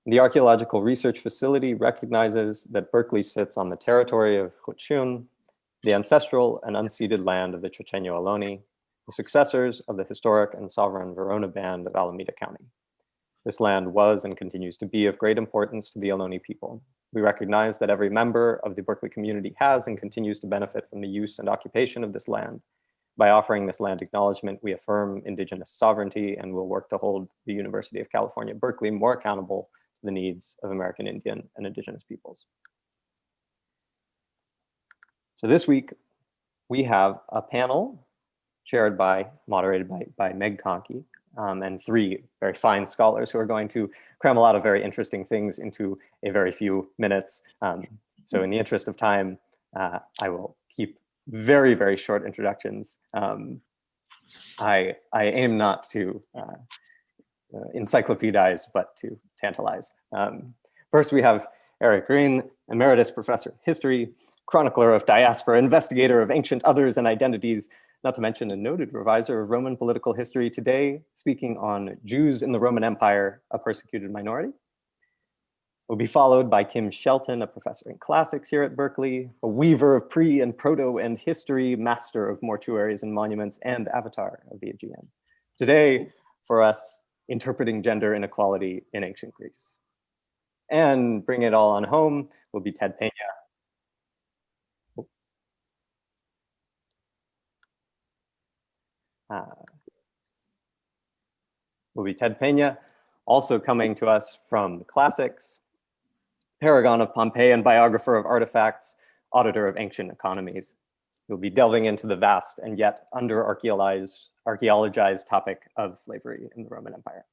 The Archaeological Research Facility recognizes that Berkeley sits on the territory of Huachun, the ancestral and unceded land of the Chochenyo Ohlone, the successors of the historic and sovereign Verona Band of Alameda County. This land was and continues to be of great importance to the Ohlone people. We recognize that every member of the Berkeley community has and continues to benefit from the use and occupation of this land. By offering this land acknowledgement, we affirm Indigenous sovereignty and will work to hold the University of California, Berkeley more accountable to the needs of American Indian and Indigenous peoples. So this week, we have a panel moderated by Meg Conkey, and three very fine scholars who are going to cram a lot of very interesting things into a very few minutes. So in the interest of time, I will keep very, very short introductions. I aim not to encyclopedize, but to tantalize. First, we have Erich Gruen, Emeritus Professor of History, chronicler of diaspora, investigator of ancient others and identities, not to mention a noted reviser of Roman political history, today speaking on Jews in the Roman Empire, a persecuted minority. Will be followed by Kim Shelton, a professor in classics here at Berkeley, a weaver of pre and proto and history, master of mortuaries and monuments, and avatar of the Aegean. Today, for us, interpreting gender inequality in ancient Greece. And bring it all on home will be Ted Peña. Also coming to us from the classics, paragon of Pompeii and biographer of artifacts, auditor of ancient economies. We'll be delving into the vast and yet archaeologized topic of slavery in the Roman Empire.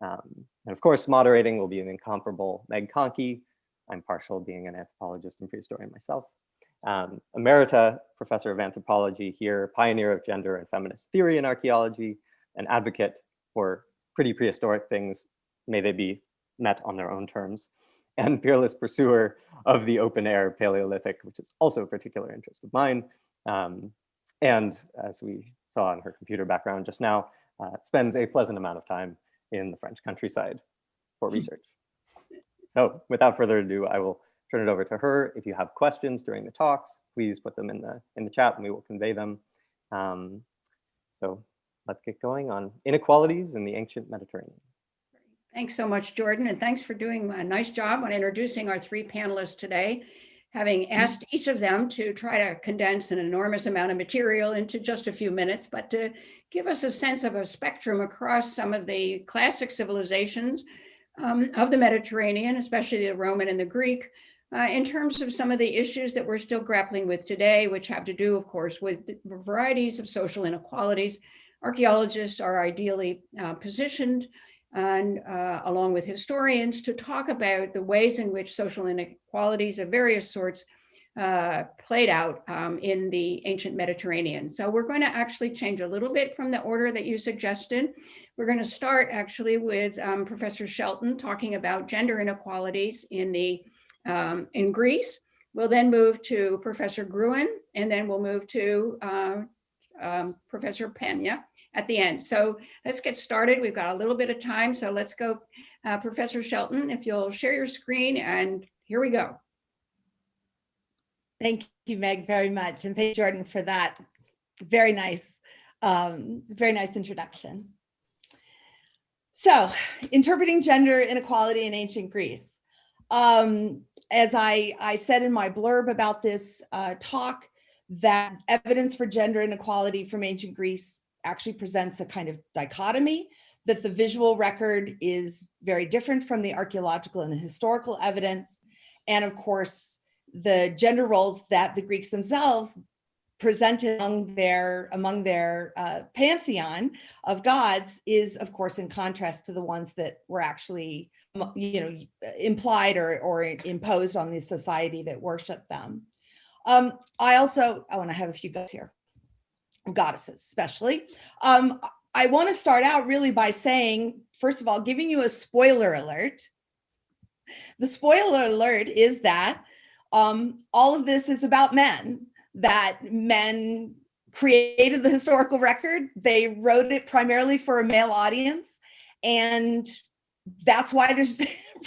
And of course, moderating will be an incomparable Meg Conkey. I'm partial, being an anthropologist and prehistorian myself. Emerita, professor of anthropology here, pioneer of gender and feminist theory in archaeology, an advocate for pretty prehistoric things, may they be met on their own terms, and peerless pursuer of the open air Paleolithic, which is also a particular interest of mine. And as we saw in her computer background just now, spends a pleasant amount of time in the French countryside for research. So without further ado, I will turn it over to her. If you have questions during the talks, please put them in the chat and we will convey them. So let's get going on inequalities in the ancient Mediterranean. Thanks so much, Jordan, and thanks for doing a nice job on introducing our three panelists today, having asked each of them to try to condense an enormous amount of material into just a few minutes, but to give us a sense of a spectrum across some of the classic civilizations of the Mediterranean, especially the Roman and the Greek, in terms of some of the issues that we're still grappling with today, which have to do, of course, with the varieties of social inequalities. Archaeologists are ideally positioned, and along with historians, to talk about the ways in which social inequalities of various sorts played out in the ancient Mediterranean. So we're going to actually change a little bit from the order that you suggested. We're going to start actually with Professor Shelton talking about gender inequalities in Greece. We'll then move to Professor Gruen, and then we'll move to Professor Peña at the end. So let's get started. We've got a little bit of time, so let's go. Professor Shelton, if you'll share your screen, and here we go. Thank you, Meg, very much. And thank you, Jordan, for that very nice introduction. So, interpreting gender inequality in ancient Greece. As I said in my blurb about this talk, that evidence for gender inequality from ancient Greece actually presents a kind of dichotomy, that the visual record is very different from the archaeological and historical evidence. And of course, the gender roles that the Greeks themselves presented among their pantheon of gods is, of course, in contrast to the ones that were actually, implied or imposed on the society that worshiped them. I want to have a few gods here, goddesses especially. I want to start out really by saying, first of all, giving you a spoiler alert. The spoiler alert is that all of this is about men, that men created the historical record. They wrote it primarily for a male audience, and that's why there's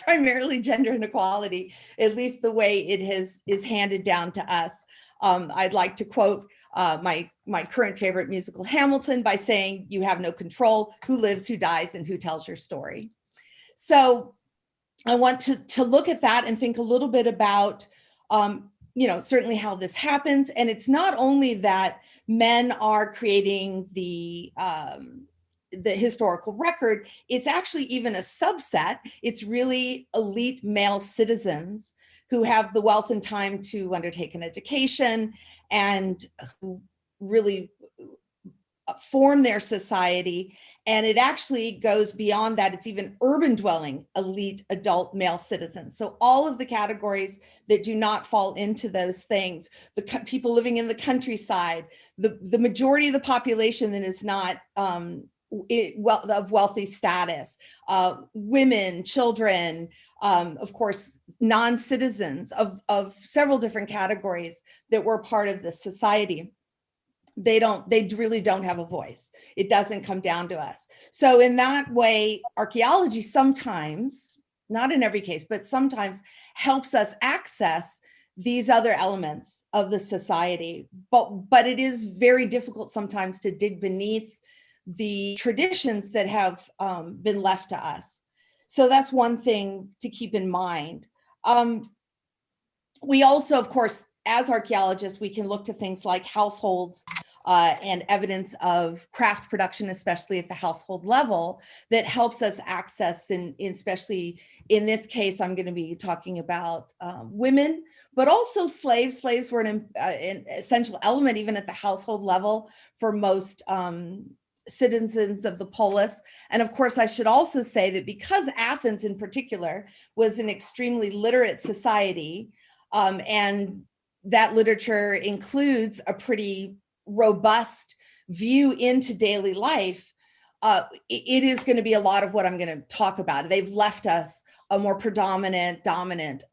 primarily gender inequality, at least the way it is handed down to us. I'd like to quote my current favorite musical, Hamilton, by saying, "You have no control who lives, who dies, and who tells your story." So I want to look at that and think a little bit about, certainly how this happens. And it's not only that men are creating the historical record, it's actually even a subset. It's really elite male citizens who have the wealth and time to undertake an education and who really form their society. And it actually goes beyond that. It's even urban dwelling, elite adult male citizens. So all of the categories that do not fall into those things, the people living in the countryside, the majority of the population that is not of wealthy status, women, children, of course, non-citizens of several different categories that were part of this society. They really don't have a voice. It doesn't come down to us. So in that way, archaeology sometimes, not in every case, but sometimes helps us access these other elements of the society. But it is very difficult sometimes to dig beneath the traditions that have been left to us. So that's one thing to keep in mind. We also, of course, as archaeologists, we can look to things like households and evidence of craft production, especially at the household level, that helps us access, and especially in this case, I'm going to be talking about women, but also slaves. Slaves were an essential element even at the household level for most citizens of the polis. And of course, I should also say that because Athens in particular was an extremely literate society, and that literature includes a pretty robust view into daily life, it is going to be a lot of what I'm going to talk about. They've left us a more dominant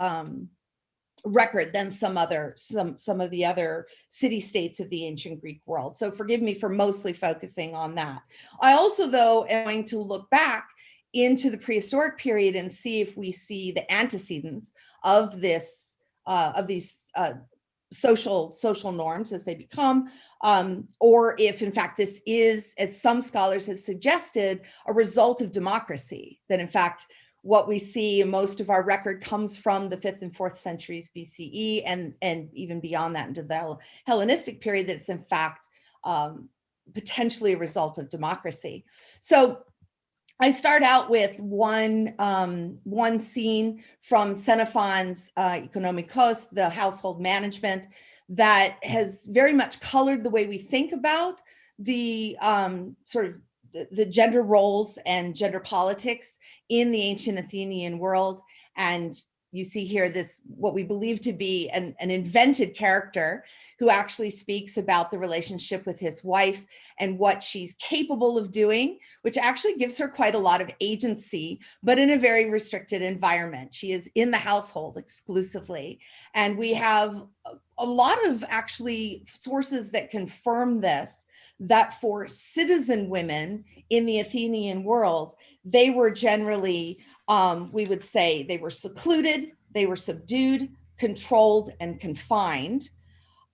record than some of the other city-states of the ancient Greek world. So forgive me for mostly focusing on that. I also, though, am going to look back into the prehistoric period and see if we see the antecedents of this of these social norms as they become, or if in fact this is, as some scholars have suggested, a result of democracy, that in fact what we see in most of our record comes from the 5th and 4th centuries BCE and even beyond that into the Hellenistic period, that it's in fact potentially a result of democracy. So I start out with one scene from Xenophon's Economikos, the household management, that has very much colored the way we think about the sort of the gender roles and gender politics in the ancient Athenian world. And you see here this, what we believe to be an invented character who actually speaks about the relationship with his wife and what she's capable of doing, which actually gives her quite a lot of agency, but in a very restricted environment. She is in the household exclusively. And we have a lot of actually sources that confirm this, that for citizen women in the Athenian world, they were generally, we would say they were secluded, they were subdued, controlled, and confined.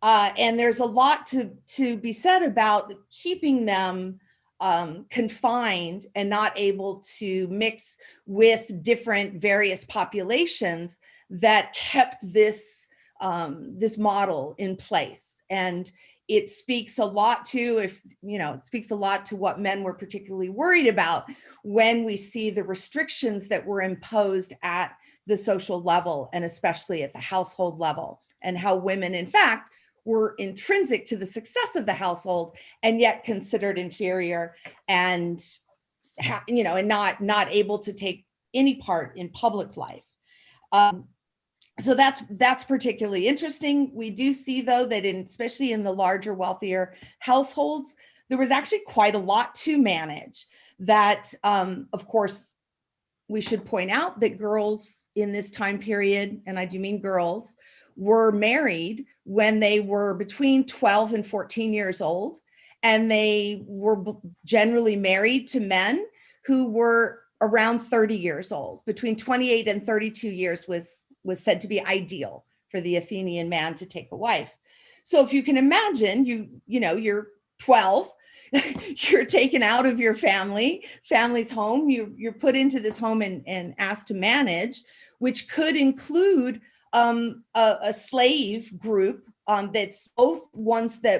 And there's a lot to be said about keeping them confined and not able to mix with different various populations that kept this model in place. And it speaks a lot to, it speaks a lot to what men were particularly worried about when we see the restrictions that were imposed at the social level and especially at the household level, and how women, in fact, were intrinsic to the success of the household and yet considered inferior and, and not able to take any part in public life. So that's particularly interesting. We do see, though, that especially in the larger, wealthier households, there was actually quite a lot to manage. That, of course, we should point out that girls in this time period, and I do mean girls, were married when they were between 12 and 14 years old, and they were generally married to men who were around 30 years old. Between 28 and 32 years was said to be ideal for the Athenian man to take a wife. So if you can imagine, you're 12, you're taken out of your family's home, you're put into this home and asked to manage, which could include a slave group that's both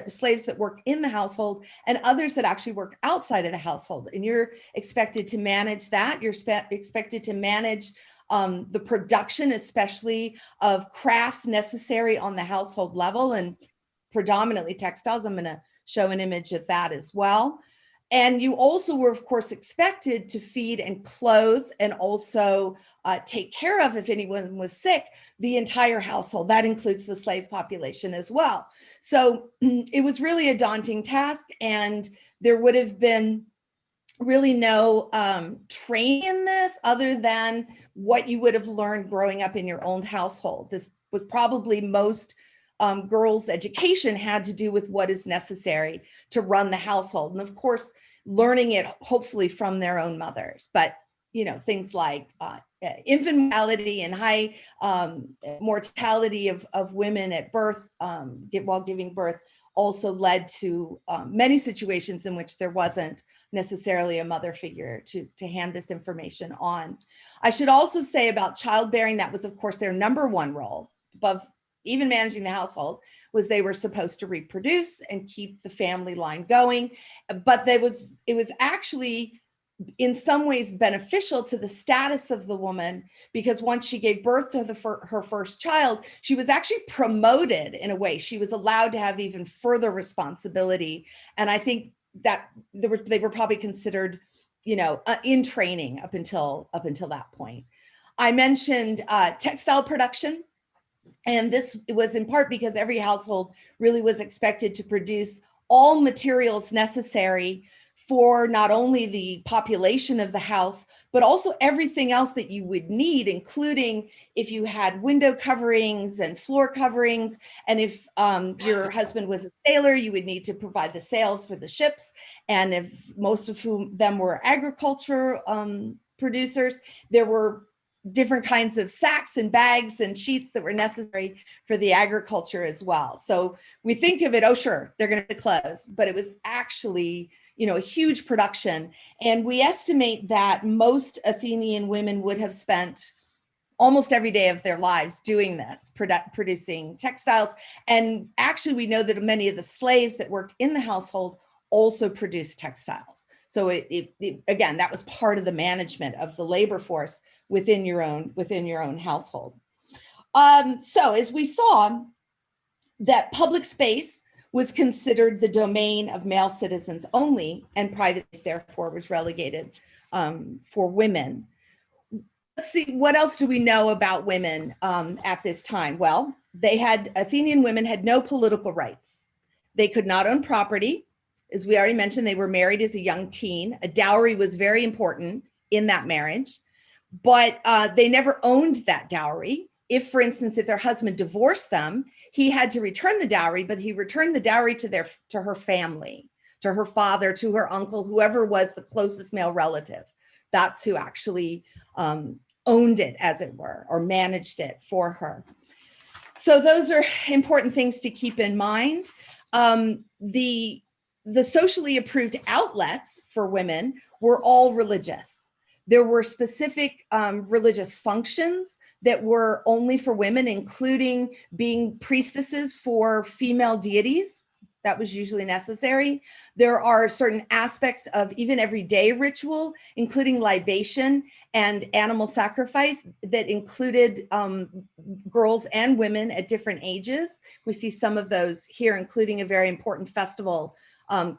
slaves that work in the household and others that actually work outside of the household. And you're expected to manage that. You're expected to manage the production, especially of crafts necessary on the household level, and predominantly textiles. I'm going to show an image of that as well. And you also were, of course, expected to feed and clothe and also take care of, if anyone was sick, the entire household. That includes the slave population as well. So it was really a daunting task, and there would have been really no training in this other than what you would have learned growing up in your own household. This was probably most girls' education had to do with what is necessary to run the household. And of course, learning it hopefully from their own mothers. But, things like infant mortality and high mortality of women at birth while giving birth also led to many situations in which there wasn't necessarily a mother figure to hand this information on. I should also say about childbearing, that was, of course, their number one role, above even managing the household, was they were supposed to reproduce and keep the family line going. But it was actually in some ways beneficial to the status of the woman, because once she gave birth to her first child, she was actually promoted in a way. She was allowed to have even further responsibility. And I think that they were probably considered, in training up until that point. I mentioned textile production. And this was in part because every household really was expected to produce all materials necessary for not only the population of the house, but also everything else that you would need, including if you had window coverings and floor coverings. And if your husband was a sailor, you would need to provide the sails for the ships. And if most of them were agriculture producers, there were different kinds of sacks and bags and sheets that were necessary for the agriculture as well. So we think of it, oh, sure, they're going to close, but it was actually, a huge production. And we estimate that most Athenian women would have spent almost every day of their lives doing this, producing textiles. And actually, we know that many of the slaves that worked in the household also produced textiles. So again, that was part of the management of the labor force within your own household. So as we saw, that public space was considered the domain of male citizens only, and private space therefore was relegated for women. Let's see, what else do we know about women at this time? Well, Athenian women had no political rights. They could not own property. As we already mentioned, they were married as a young teen. A dowry was very important in that marriage, but they never owned that dowry. If, for instance, if their husband divorced them, he had to return the dowry, but he returned the dowry to her family, to her father, to her uncle, whoever was the closest male relative. That's who actually owned it, as it were, or managed it for her. So those are important things to keep in mind. The socially approved outlets for women were all religious. There were specific religious functions that were only for women, including being priestesses for female deities. That was usually necessary. There are certain aspects of even everyday ritual, including libation and animal sacrifice, that included girls and women at different ages. We see some of those here, including a very important festival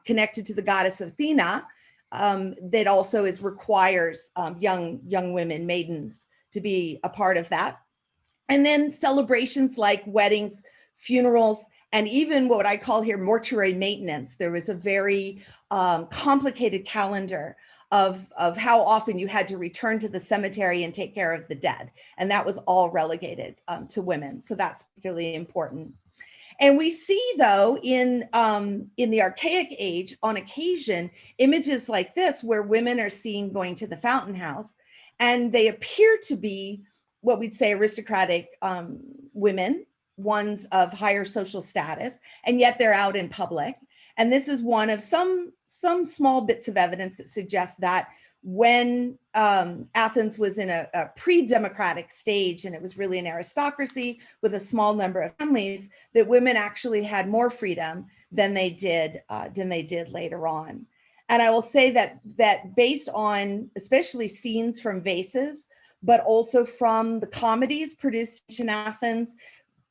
connected to the goddess Athena that also requires young women, maidens, to be a part of that. And then celebrations like weddings, funerals, and even what I call here mortuary maintenance. There was a very complicated calendar of how often you had to return to the cemetery and take care of the dead. And that was all relegated to women. So that's particularly important. And we see, though, in the Archaic age, on occasion, images like this where women are seen going to the fountain house, and they appear to be what we'd say aristocratic women, ones of higher social status, and yet they're out in public. And this is one of some small bits of evidence that suggests that when Athens was in a pre-democratic stage and it was really an aristocracy with a small number of families, that women actually had more freedom than they did later on. And I will say that based on especially scenes from vases, but also from the comedies produced in Athens,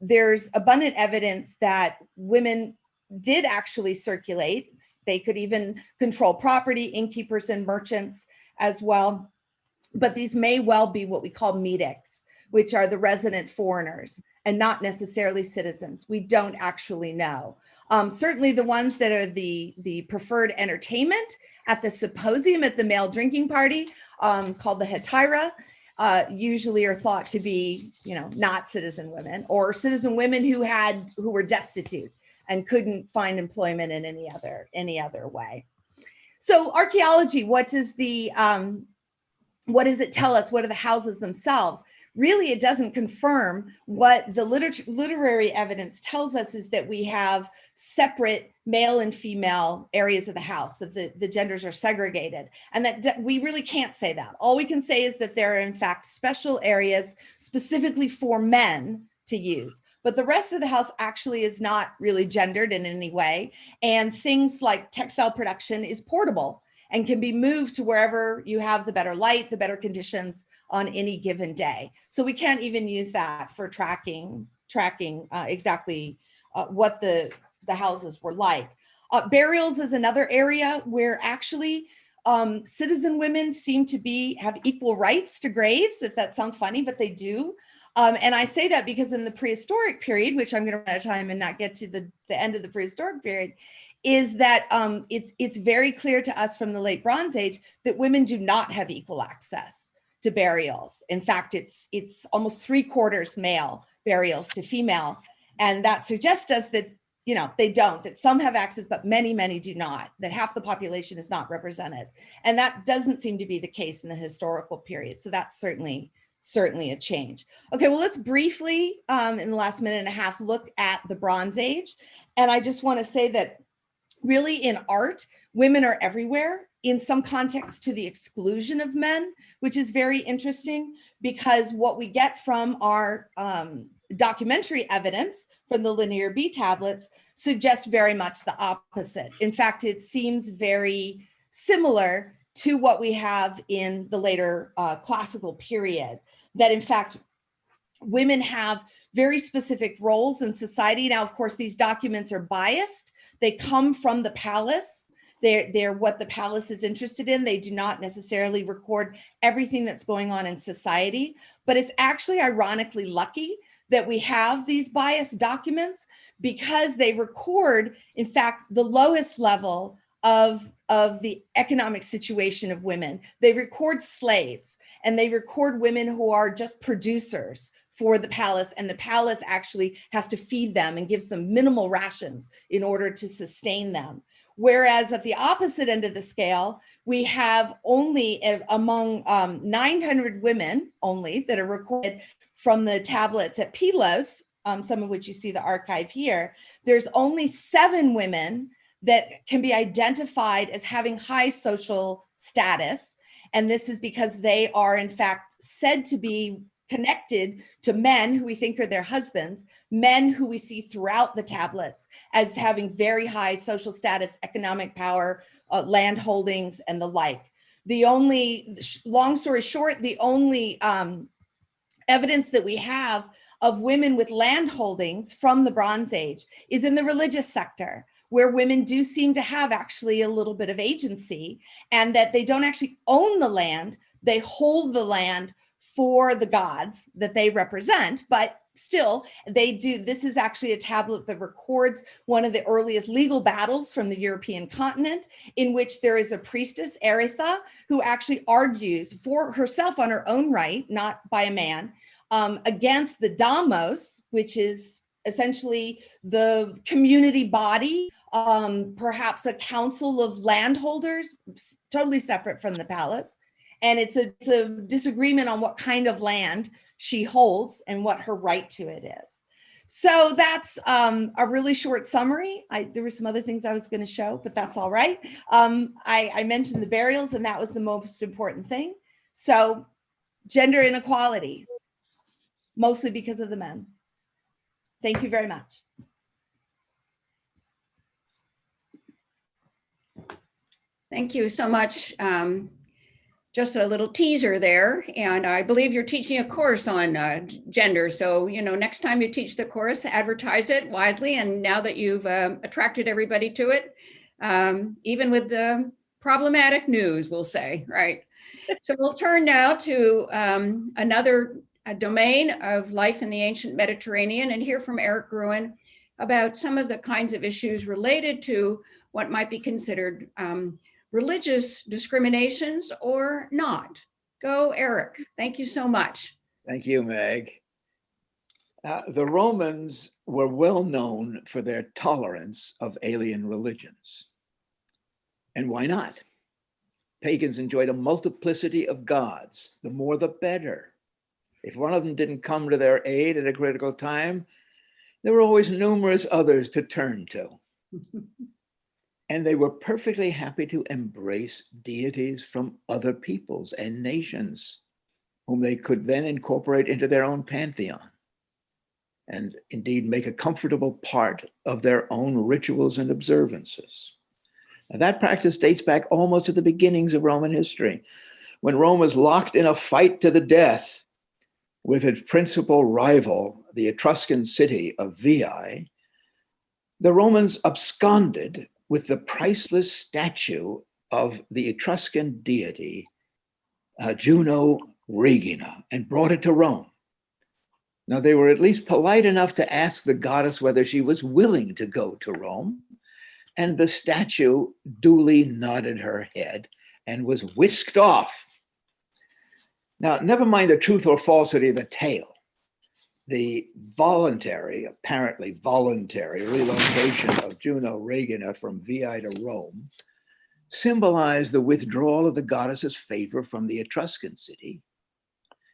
there's abundant evidence that women did actually circulate. They could even control property, innkeepers and merchants as well. But these may well be what we call metics, which are the resident foreigners and not necessarily citizens. We don't actually know. Certainly the ones that are the preferred entertainment at the symposium, at the male drinking party, called the hetairai, usually are thought to be, not citizen women, or citizen women who were destitute and couldn't find employment in any other way. So archaeology, what does it tell us? What are the houses themselves? Really, it doesn't confirm. What the literary evidence tells us is that we have separate male and female areas of the house, that the genders are segregated, and that we really can't say that. All we can say is that there are in fact special areas specifically for men to use, but the rest of the house actually is not really gendered in any way. And things like textile production is portable and can be moved to wherever you have the better light, the better conditions on any given day. So we can't even use that for tracking exactly what the houses were like. Burials is another area where actually citizen women seem to have equal rights to graves, if that sounds funny, but they do. And I say that because in the prehistoric period, which I'm going to run out of time and not get to the end of the prehistoric period, is that it's very clear to us from the late Bronze Age that women do not have equal access to burials. In fact, it's almost 3/4 male burials to female. And that suggests us that, they don't, that some have access, but many, many do not, that half the population is not represented. And that doesn't seem to be the case in the historical period. So that's certainly a change. Okay, well, let's briefly, in the last minute and a half, look at the Bronze Age. And I just want to say that really in art, women are everywhere, in some contexts to the exclusion of men, which is very interesting, because what we get from our documentary evidence from the Linear B tablets suggests very much the opposite. In fact, it seems very similar to what we have in the later classical period, that in fact, women have very specific roles in society. Now, of course, these documents are biased. They come from the palace. They're what the palace is interested in. They do not necessarily record everything that's going on in society, but it's actually ironically lucky that we have these biased documents, because they record, in fact, the lowest level of the economic situation of women. They record slaves, and they record women who are just producers for the palace, and the palace actually has to feed them and gives them minimal rations in order to sustain them. Whereas at the opposite end of the scale, we have only among 900 women only that are recorded from the tablets at Pylos, some of which you see the archive here. There's only 7 women that can be identified as having high social status. And this is because they are in fact said to be connected to men who we think are their husbands, men who we see throughout the tablets as having very high social status, economic power, land holdings, and the like. The only, long story short, the only evidence that we have of women with land holdings from the Bronze Age is in the religious sector, where women do seem to have actually a little bit of agency, and that they don't actually own the land, they hold the land for the gods that they represent, but still they do. This is actually a tablet that records one of the earliest legal battles from the European continent, in which there is a priestess, Eritha, who actually argues for herself on her own right, not by a man, against the damos, which is essentially the community body, perhaps a council of landholders, totally separate from the palace. And it's a disagreement on what kind of land she holds and what her right to it is. So that's a really short summary. There were some other things I was going to show, but that's all right. I mentioned the burials, and that was the most important thing. So gender inequality, mostly because of the men. Thank you very much. Thank you so much. Just a little teaser there, and I believe you're teaching a course on gender. So, next time you teach the course, advertise it widely. And now that you've attracted everybody to it, even with the problematic news, we'll say, right? So we'll turn now to another domain of life in the ancient Mediterranean and hear from Erich Gruen about some of the kinds of issues related to what might be considered religious discriminations or not. Go, Erich. Thank you so much. Thank you, Meg. The Romans were well known for their tolerance of alien religions. And why not? Pagans enjoyed a multiplicity of gods. The more, the better. If one of them didn't come to their aid at a critical time, there were always numerous others to turn to. And they were perfectly happy to embrace deities from other peoples and nations, whom they could then incorporate into their own pantheon, and indeed make a comfortable part of their own rituals and observances. Now, that practice dates back almost to the beginnings of Roman history, when Rome was locked in a fight to the death with its principal rival, the Etruscan city of Veii. The Romans absconded with the priceless statue of the Etruscan deity, Juno Regina, and brought it to Rome. Now, they were at least polite enough to ask the goddess whether she was willing to go to Rome, and the statue duly nodded her head and was whisked off. Now, never mind the truth or falsity of the tale. The apparently voluntary relocation of Juno Regina from Veii to Rome symbolized the withdrawal of the goddess's favor from the Etruscan city,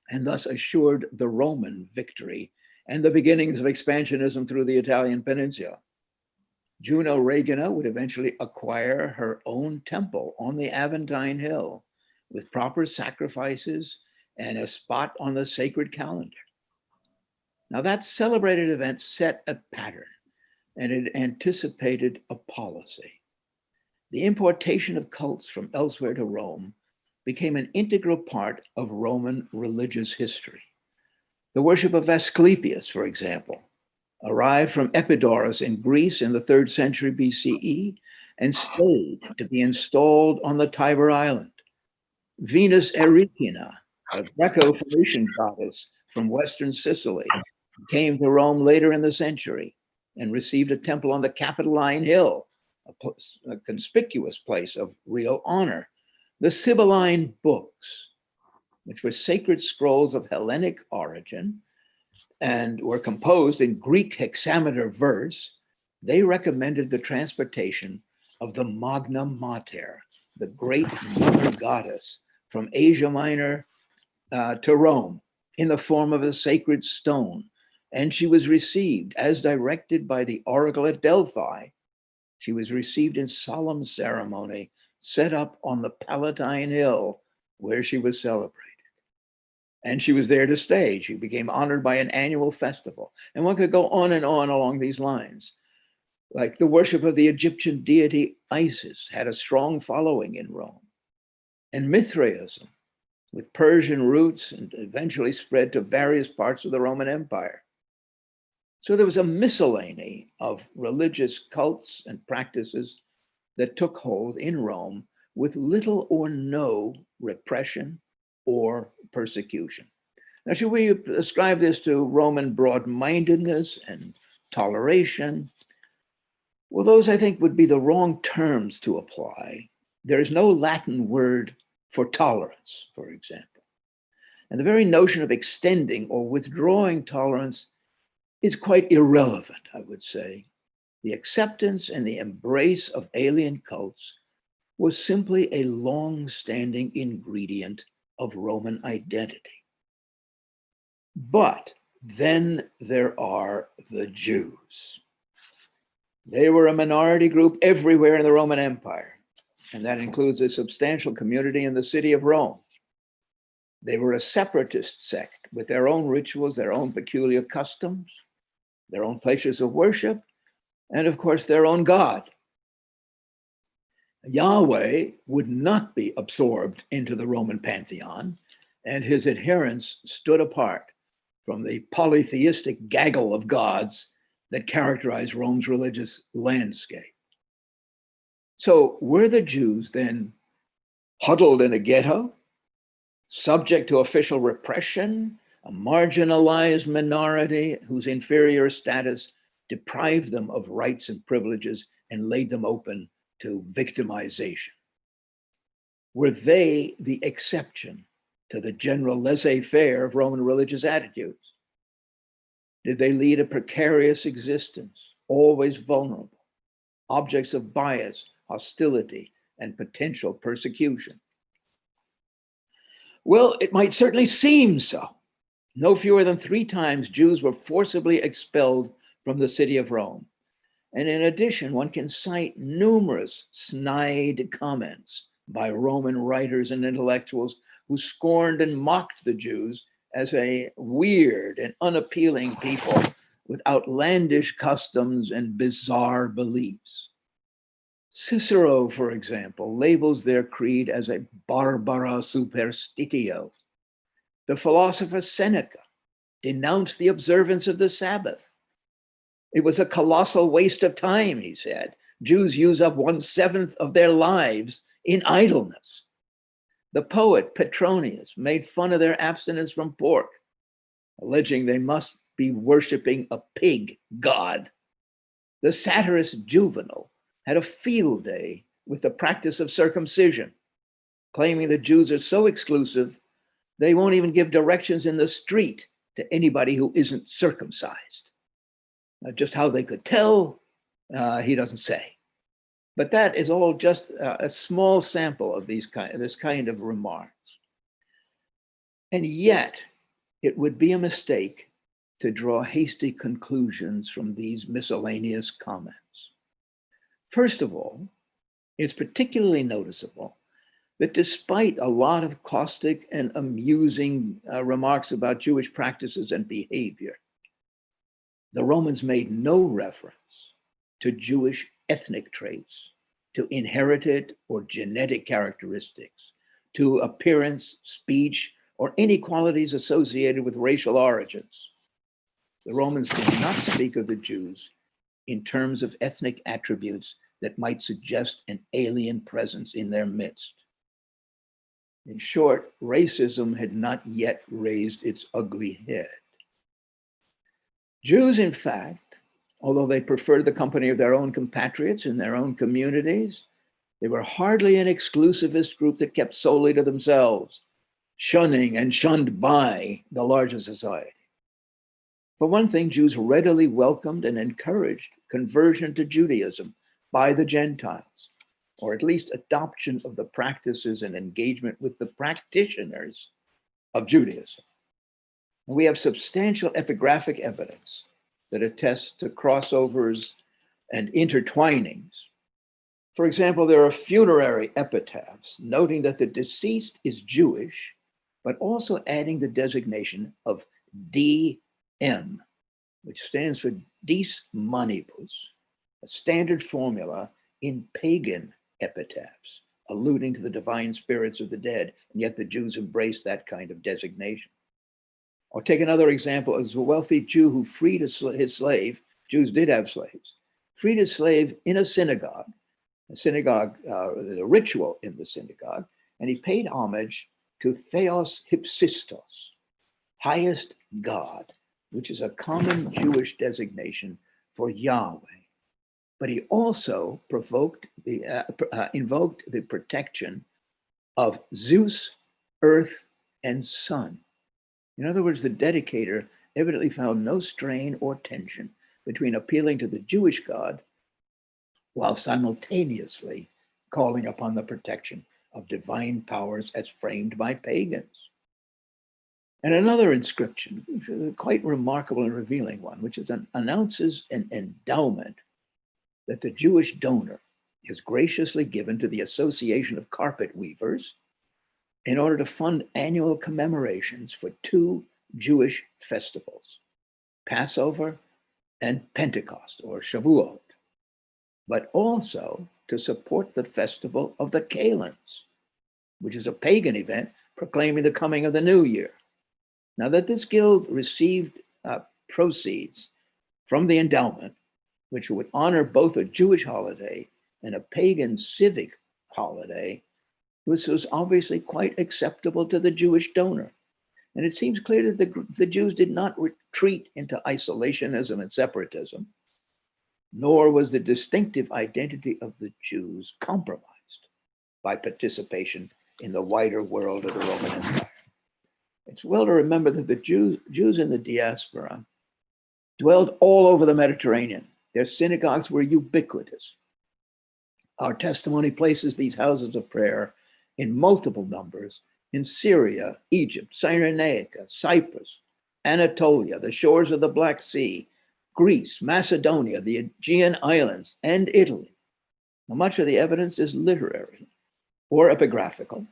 and thus assured the Roman victory and the beginnings of expansionism through the Italian peninsula. Juno Regina would eventually acquire her own temple on the Aventine Hill with proper sacrifices and a spot on the sacred calendar. Now, that celebrated event set a pattern, and it anticipated a policy. The importation of cults from elsewhere to Rome became an integral part of Roman religious history. The worship of Asclepius, for example, arrived from Epidaurus in Greece in the 3rd century BCE and stayed to be installed on the Tiber Island. Venus Erichina, a Greco-Phoenician goddess from Western Sicily, came to Rome later in the century and received a temple on the Capitoline Hill, a conspicuous place of real honor. The Sibylline books, which were sacred scrolls of Hellenic origin and were composed in Greek hexameter verse, they recommended the transportation of the Magna Mater, the great mother goddess, from Asia Minor to Rome in the form of a sacred stone. And she was received as directed by the oracle at Delphi. She was received in solemn ceremony set up on the Palatine Hill where she was celebrated. And she was there to stay. She became honored by an annual festival. And one could go on and on along these lines. Like the worship of the Egyptian deity Isis had a strong following in Rome. And Mithraism, with Persian roots, and eventually spread to various parts of the Roman Empire. So there was a miscellany of religious cults and practices that took hold in Rome with little or no repression or persecution. Now, should we ascribe this to Roman broad-mindedness and toleration? Well, those, I think, would be the wrong terms to apply. There is no Latin word for tolerance, for example. And the very notion of extending or withdrawing tolerance is quite irrelevant, I would say. The acceptance and the embrace of alien cults was simply a long-standing ingredient of Roman identity. But then there are the Jews. They were a minority group everywhere in the Roman Empire, and that includes a substantial community in the city of Rome. They were a separatist sect with their own rituals, their own peculiar customs, their own places of worship, and of course, their own God. Yahweh would not be absorbed into the Roman pantheon, and his adherents stood apart from the polytheistic gaggle of gods that characterized Rome's religious landscape. So were the Jews then huddled in a ghetto, subject to official repression, a marginalized minority whose inferior status deprived them of rights and privileges and laid them open to victimization? Were they the exception to the general laissez-faire of Roman religious attitudes? Did they lead a precarious existence, always vulnerable, objects of bias, hostility, and potential persecution? Well, it might certainly seem so. No fewer than 3 times Jews were forcibly expelled from the city of Rome. And in addition, one can cite numerous snide comments by Roman writers and intellectuals who scorned and mocked the Jews as a weird and unappealing people with outlandish customs and bizarre beliefs. Cicero, for example, labels their creed as a barbara superstitio. The philosopher Seneca denounced the observance of the Sabbath. It was a colossal waste of time, he said. Jews use up 1/7 of their lives in idleness. The poet Petronius made fun of their abstinence from pork, alleging they must be worshiping a pig god. The satirist Juvenal had a field day with the practice of circumcision, claiming the Jews are so exclusive, they won't even give directions in the street to anybody who isn't circumcised. Just how they could tell, he doesn't say. But that is all just a small sample of this kind of remarks. And yet, it would be a mistake to draw hasty conclusions from these miscellaneous comments. First of all, it's particularly noticeable that despite a lot of caustic and amusing remarks about Jewish practices and behavior, the Romans made no reference to Jewish ethnic traits, to inherited or genetic characteristics, to appearance, speech, or inequalities associated with racial origins. The Romans did not speak of the Jews in terms of ethnic attributes that might suggest an alien presence in their midst. In short, racism had not yet raised its ugly head. Jews, in fact, although they preferred the company of their own compatriots in their own communities, they were hardly an exclusivist group that kept solely to themselves, shunning and shunned by the larger society. For one thing, Jews readily welcomed and encouraged conversion to Judaism by the Gentiles, or at least adoption of the practices and engagement with the practitioners of Judaism. And we have substantial epigraphic evidence that attests to crossovers and intertwinings. For example, there are funerary epitaphs noting that the deceased is Jewish, but also adding the designation of DM, which stands for dis manibus, a standard formula in pagan epitaphs, alluding to the divine spirits of the dead, and yet the Jews embraced that kind of designation. Or take another example, as a wealthy Jew who freed his slave, Jews did have slaves, freed his slave in a synagogue, the ritual in the synagogue, and he paid homage to Theos Hypsistos, highest God, which is a common Jewish designation for Yahweh. But he also invoked the protection of Zeus, Earth, and Sun. In other words, the dedicator evidently found no strain or tension between appealing to the Jewish God while simultaneously calling upon the protection of divine powers as framed by pagans. And another inscription, which is a quite remarkable and revealing one, which announces an endowment that the Jewish donor has graciously given to the Association of Carpet Weavers in order to fund annual commemorations for two Jewish festivals, Passover and Pentecost, or Shavuot, but also to support the festival of the Kalends, which is a pagan event proclaiming the coming of the new year. Now that this guild received proceeds from the endowment, which would honor both a Jewish holiday and a pagan civic holiday, this was obviously quite acceptable to the Jewish donor. And it seems clear that the Jews did not retreat into isolationism and separatism, nor was the distinctive identity of the Jews compromised by participation in the wider world of the Roman Empire. It's well to remember that the Jews in the diaspora dwelled all over the Mediterranean. Their synagogues were ubiquitous. Our testimony places these houses of prayer in multiple numbers in Syria, Egypt, Cyrenaica, Cyprus, Anatolia, the shores of the Black Sea, Greece, Macedonia, the Aegean Islands, and Italy. Now, much of the evidence is literary or epigraphical,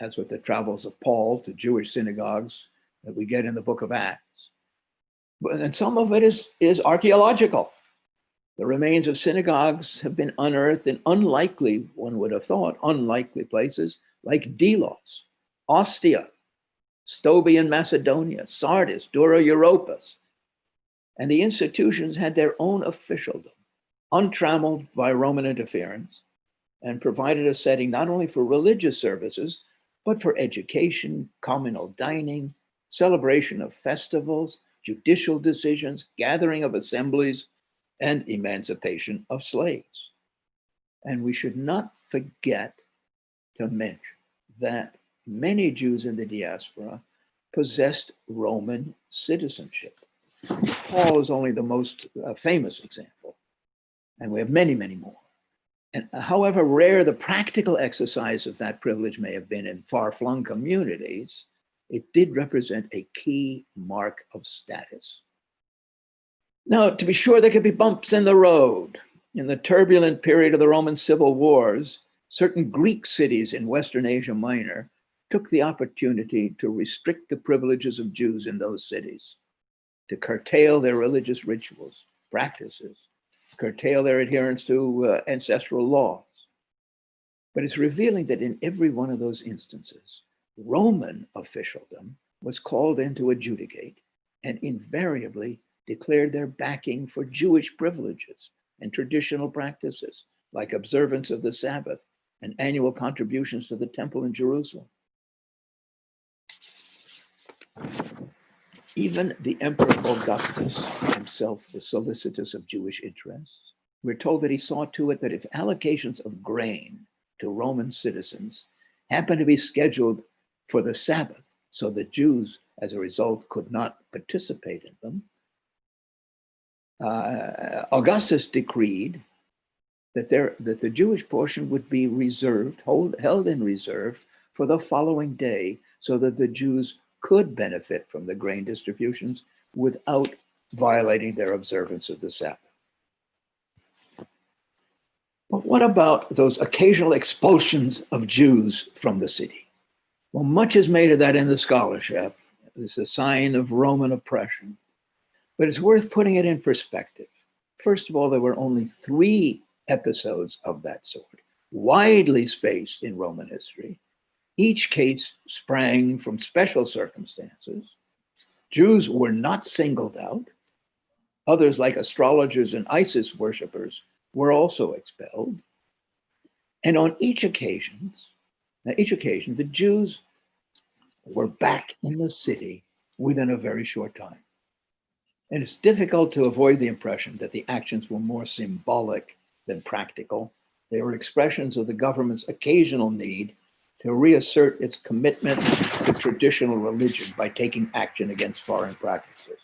as with the travels of Paul to Jewish synagogues that we get in the book of Acts. And some of it is archaeological. The remains of synagogues have been unearthed in unlikely, one would have thought, unlikely places like Delos, Ostia, Stobi in Macedonia, Sardis, Dura Europos. And the institutions had their own officialdom, untrammeled by Roman interference, and provided a setting not only for religious services, but for education, communal dining, celebration of festivals, judicial decisions, gathering of assemblies, and emancipation of slaves. And we should not forget to mention that many Jews in the diaspora possessed Roman citizenship. Paul is only the most famous example, and we have many, many more. And however rare the practical exercise of that privilege may have been in far-flung communities, it did represent a key mark of status. Now, to be sure, there could be bumps in the road. In the turbulent period of the Roman civil wars, certain Greek cities in Western Asia Minor took the opportunity to restrict the privileges of Jews in those cities, to curtail their religious rituals, practices, curtail their adherence to ancestral laws. But it's revealing that in every one of those instances, Roman officialdom was called in to adjudicate and invariably declared their backing for Jewish privileges and traditional practices, like observance of the Sabbath and annual contributions to the temple in Jerusalem. Even the Emperor Augustus, himself the solicitous of Jewish interests, we're told that he saw to it that if allocations of grain to Roman citizens happened to be scheduled for the Sabbath, so that Jews, as a result, could not participate in them, Augustus decreed that the Jewish portion would be held in reserve for the following day, so that the Jews could benefit from the grain distributions without violating their observance of the Sabbath. But what about those occasional expulsions of Jews from the city? Well, much is made of that in the scholarship. It's a sign of Roman oppression, but it's worth putting it in perspective. First of all, there were only 3 episodes of that sort, widely spaced in Roman history. Each case sprang from special circumstances. Jews were not singled out. Others, like astrologers and Isis worshippers, were also expelled. And on each occasion, the Jews were back in the city within a very short time. And it's difficult to avoid the impression that the actions were more symbolic than practical. They were expressions of the government's occasional need to reassert its commitment to traditional religion by taking action against foreign practices.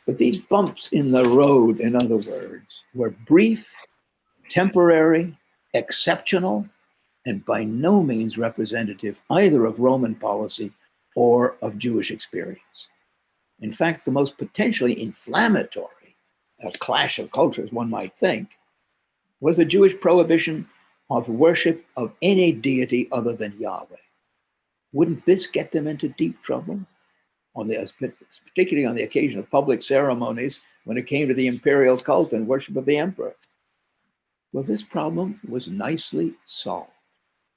But these bumps in the road, in other words, were brief, temporary, exceptional, and by no means representative either of Roman policy or of Jewish experience. In fact, the most potentially inflammatory, a clash of cultures, one might think, was the Jewish prohibition of worship of any deity other than Yahweh. Wouldn't this get them into deep trouble? Particularly on the occasion of public ceremonies when it came to the imperial cult and worship of the emperor. Well, this problem was nicely solved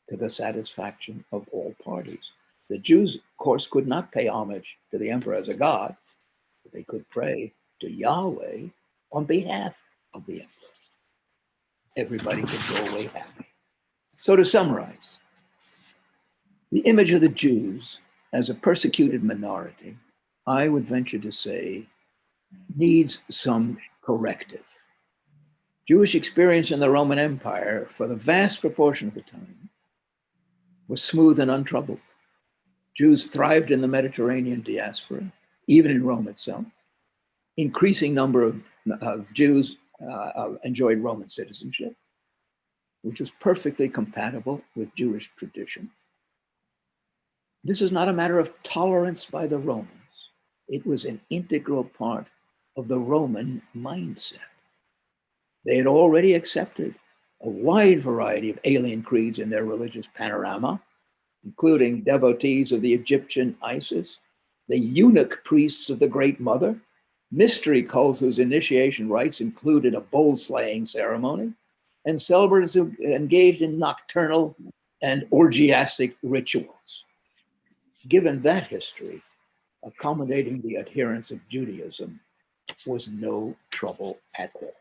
to the satisfaction of all parties. The Jews, of course, could not pay homage to the emperor as a god, but they could pray to Yahweh on behalf of the emperor. Everybody could go away happy. So to summarize, the image of the Jews as a persecuted minority, I would venture to say, needs some corrective. Jewish experience in the Roman Empire, for the vast proportion of the time, was smooth and untroubled. Jews thrived in the Mediterranean diaspora, even in Rome itself. Increasing number of Jews enjoyed Roman citizenship, which was perfectly compatible with Jewish tradition. This was not a matter of tolerance by the Romans. It was an integral part of the Roman mindset. They had already accepted a wide variety of alien creeds in their religious panorama, including devotees of the Egyptian Isis, the eunuch priests of the Great Mother, mystery cults whose initiation rites included a bull slaying ceremony, and celebrants who engaged in nocturnal and orgiastic rituals. Given that history, accommodating the adherents of Judaism was no trouble at all.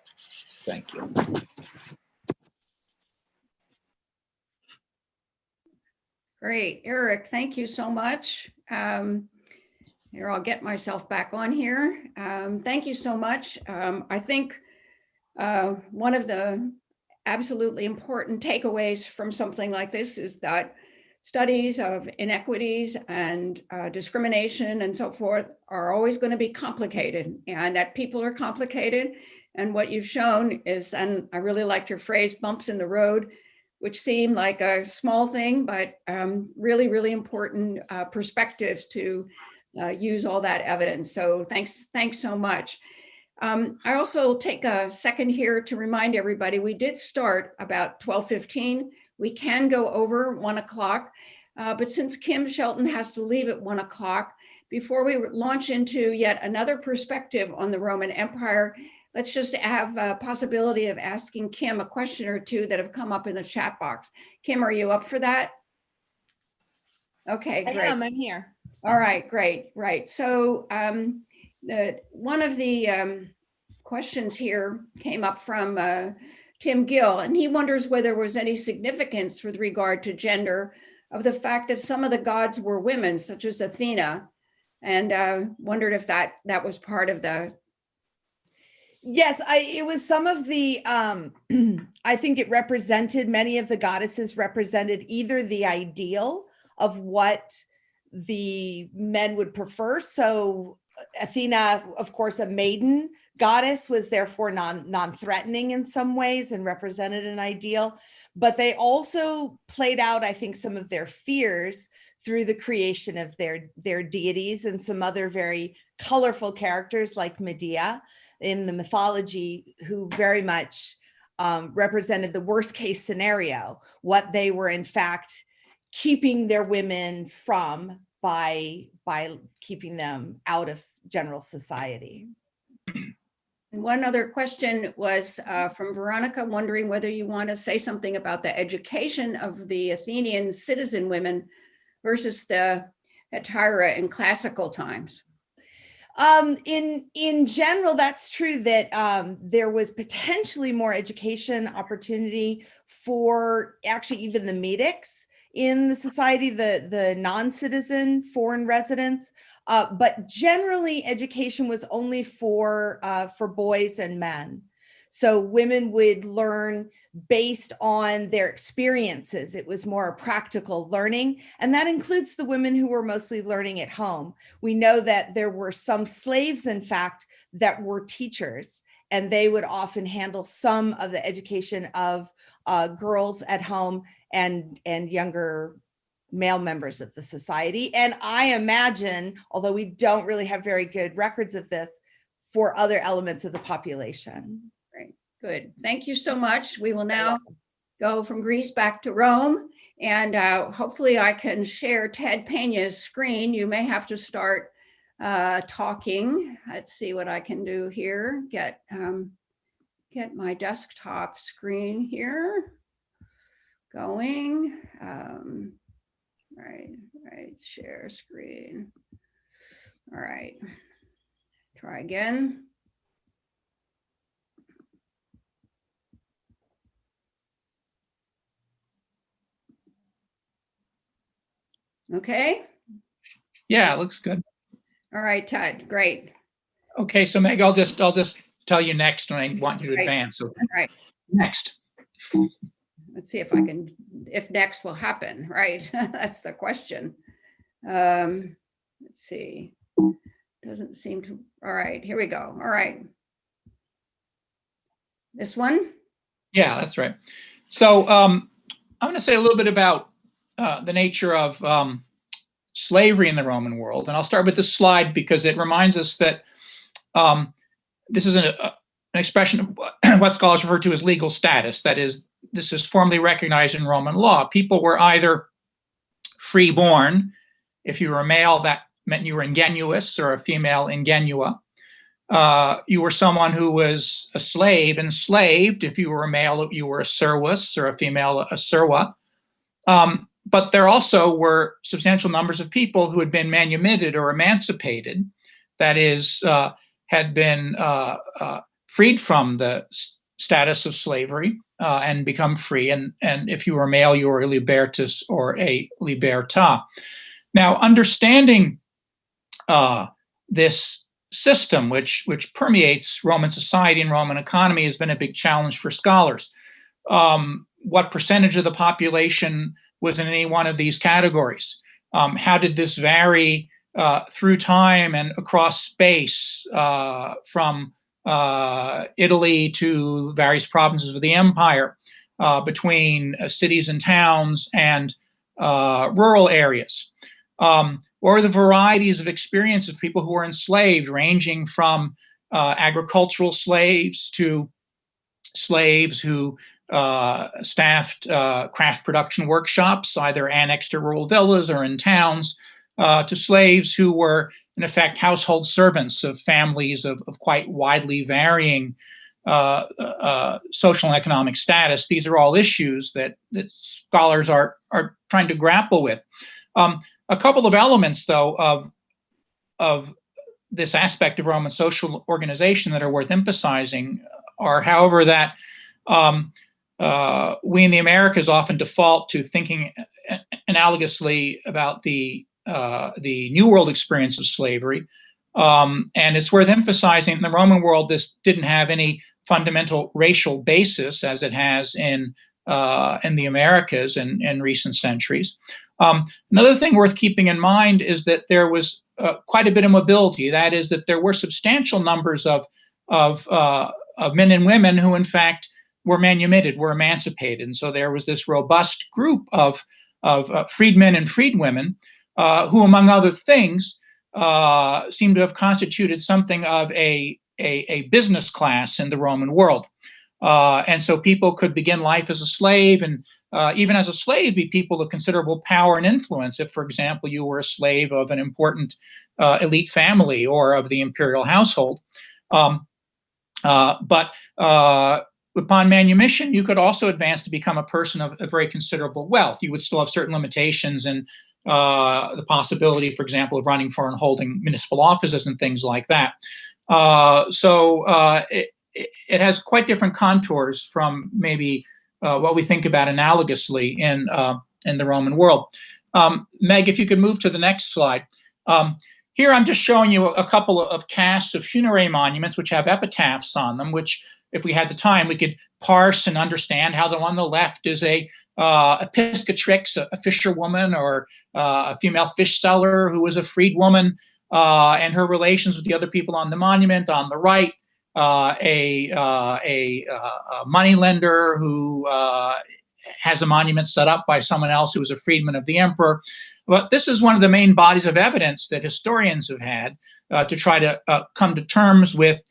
Thank you. Great, Erich, thank you so much. Here, I'll get myself back on here. Thank you so much. I think one of the absolutely important takeaways from something like this is that studies of inequities and discrimination and so forth are always going to be complicated, and that people are complicated. And what you've shown is, and I really liked your phrase, bumps in the road, which seem like a small thing, but really, really important perspectives to use all that evidence. So thanks so much. I also take a second here to remind everybody, we did start about 12:15. We can go over 1 o'clock, but since Kim Shelton has to leave at 1 o'clock, before we launch into yet another perspective on the Roman Empire, let's just have a possibility of asking Kim a question or two that have come up in the chat box. Kim, are you up for that? Okay, great. I'm here. All right, great, right. So one of the questions here came up from Tim Gill, and he wonders whether there was any significance with regard to gender of the fact that some of the gods were women, such as Athena, and wondered if that was part of the. Yes, it was some of the, I think it represented, many of the goddesses represented either the ideal of what the men would prefer. So Athena, of course, a maiden goddess, was therefore non-threatening in some ways and represented an ideal, but they also played out, I think, some of their fears through the creation of their deities and some other very colorful characters like Medea in the mythology, who very much represented the worst case scenario, what they were in fact keeping their women from by keeping them out of general society. One other question was from Veronica, wondering whether you want to say something about the education of the Athenian citizen women versus the Hetaira in classical times. In general, that's true that there was potentially more education opportunity for actually even the Medics in the society, the non-citizen foreign residents, but generally education was only for boys and men. So women would learn based on their experiences. It was more practical learning, and that includes the women who were mostly learning at home. We know that there were some slaves, in fact, that were teachers, and they would often handle some of the education of girls at home and younger male members of the society. And I imagine, although we don't really have very good records of this, for other elements of the population. Great, good. Thank you so much. We will now go from Greece back to Rome, and hopefully I can share Ted Pena's screen. You may have to start talking. Let's see what I can do here. Get my desktop screen here going. Right, share screen. All right, try again. Okay. Yeah, it looks good. All right, Ted, great. Okay, so Meg, I'll just tell you next when I want you to advance. Okay. Right. Next. Let's see if I can, if next will happen, right? That's the question. Let's see. Doesn't seem to, all right, here we go. All right. This one? Yeah, that's right. So I'm going to say a little bit about the nature of slavery in the Roman world. And I'll start with this slide because it reminds us that this is an expression of what scholars refer to as legal status. That is, this is formally recognized in Roman law. People were either freeborn. If you were a male, that meant you were ingenuus, or a female ingenua. You were someone who was a slave, enslaved. If you were a male, you were a servus, or a female, a serva. But there also were substantial numbers of people who had been manumitted or emancipated, that is, had been freed from the status of slavery and become free. And if you were a male, you were a libertus or a liberta. Now, understanding this system, which permeates Roman society and Roman economy, has been a big challenge for scholars. What percentage of the population was in any one of these categories? How did this vary through time and across space, from Italy to various provinces of the empire, between cities and towns and rural areas? Or the varieties of experience of people who were enslaved, ranging from agricultural slaves to slaves who staffed craft production workshops, either annexed to rural villas or in towns, to slaves who were, in effect, household servants of families of quite widely varying social and economic status. These are all issues that scholars are trying to grapple with. A couple of elements, though, of this aspect of Roman social organization that are worth emphasizing are, however, that we in the Americas often default to thinking analogously about the New World experience of slavery. And it's worth emphasizing in the Roman world, this didn't have any fundamental racial basis as it has in the Americas in recent centuries. Another thing worth keeping in mind is that there was quite a bit of mobility. That is, that there were substantial numbers of men and women who, in fact, were manumitted, were emancipated. And so there was this robust group of freedmen and freedwomen who, among other things, seem to have constituted something of a business class in the Roman world. And so people could begin life as a slave, and even as a slave be people of considerable power and influence. If, for example, you were a slave of an important elite family or of the imperial household. But upon manumission, you could also advance to become a person of very considerable wealth. You would still have certain limitations and the possibility, for example, of running for and holding municipal offices and things like that. It has quite different contours from maybe what we think about analogously in the Roman world. Meg, if you could move to the next slide. Here I'm just showing you a couple of casts of funerary monuments which have epitaphs on them, which if we had the time, we could parse and understand how the one on the left is a piscatrix, a fisherwoman, or a female fish seller who was a freedwoman, and her relations with the other people on the monument. On the right, a moneylender who has a monument set up by someone else who was a freedman of the emperor. But this is one of the main bodies of evidence that historians have had to try to come to terms with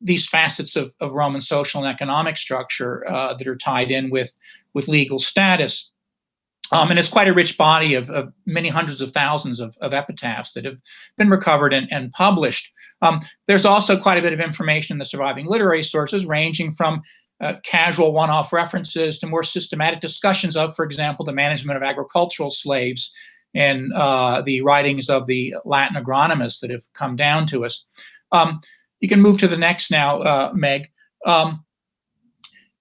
these facets of Roman social and economic structure that are tied in with legal status. And it's quite a rich body of many hundreds of thousands of epitaphs that have been recovered and published. There's also quite a bit of information in the surviving literary sources, ranging from casual one-off references to more systematic discussions of, for example, the management of agricultural slaves in the writings of the Latin agronomists that have come down to us. You can move to the next now, Meg.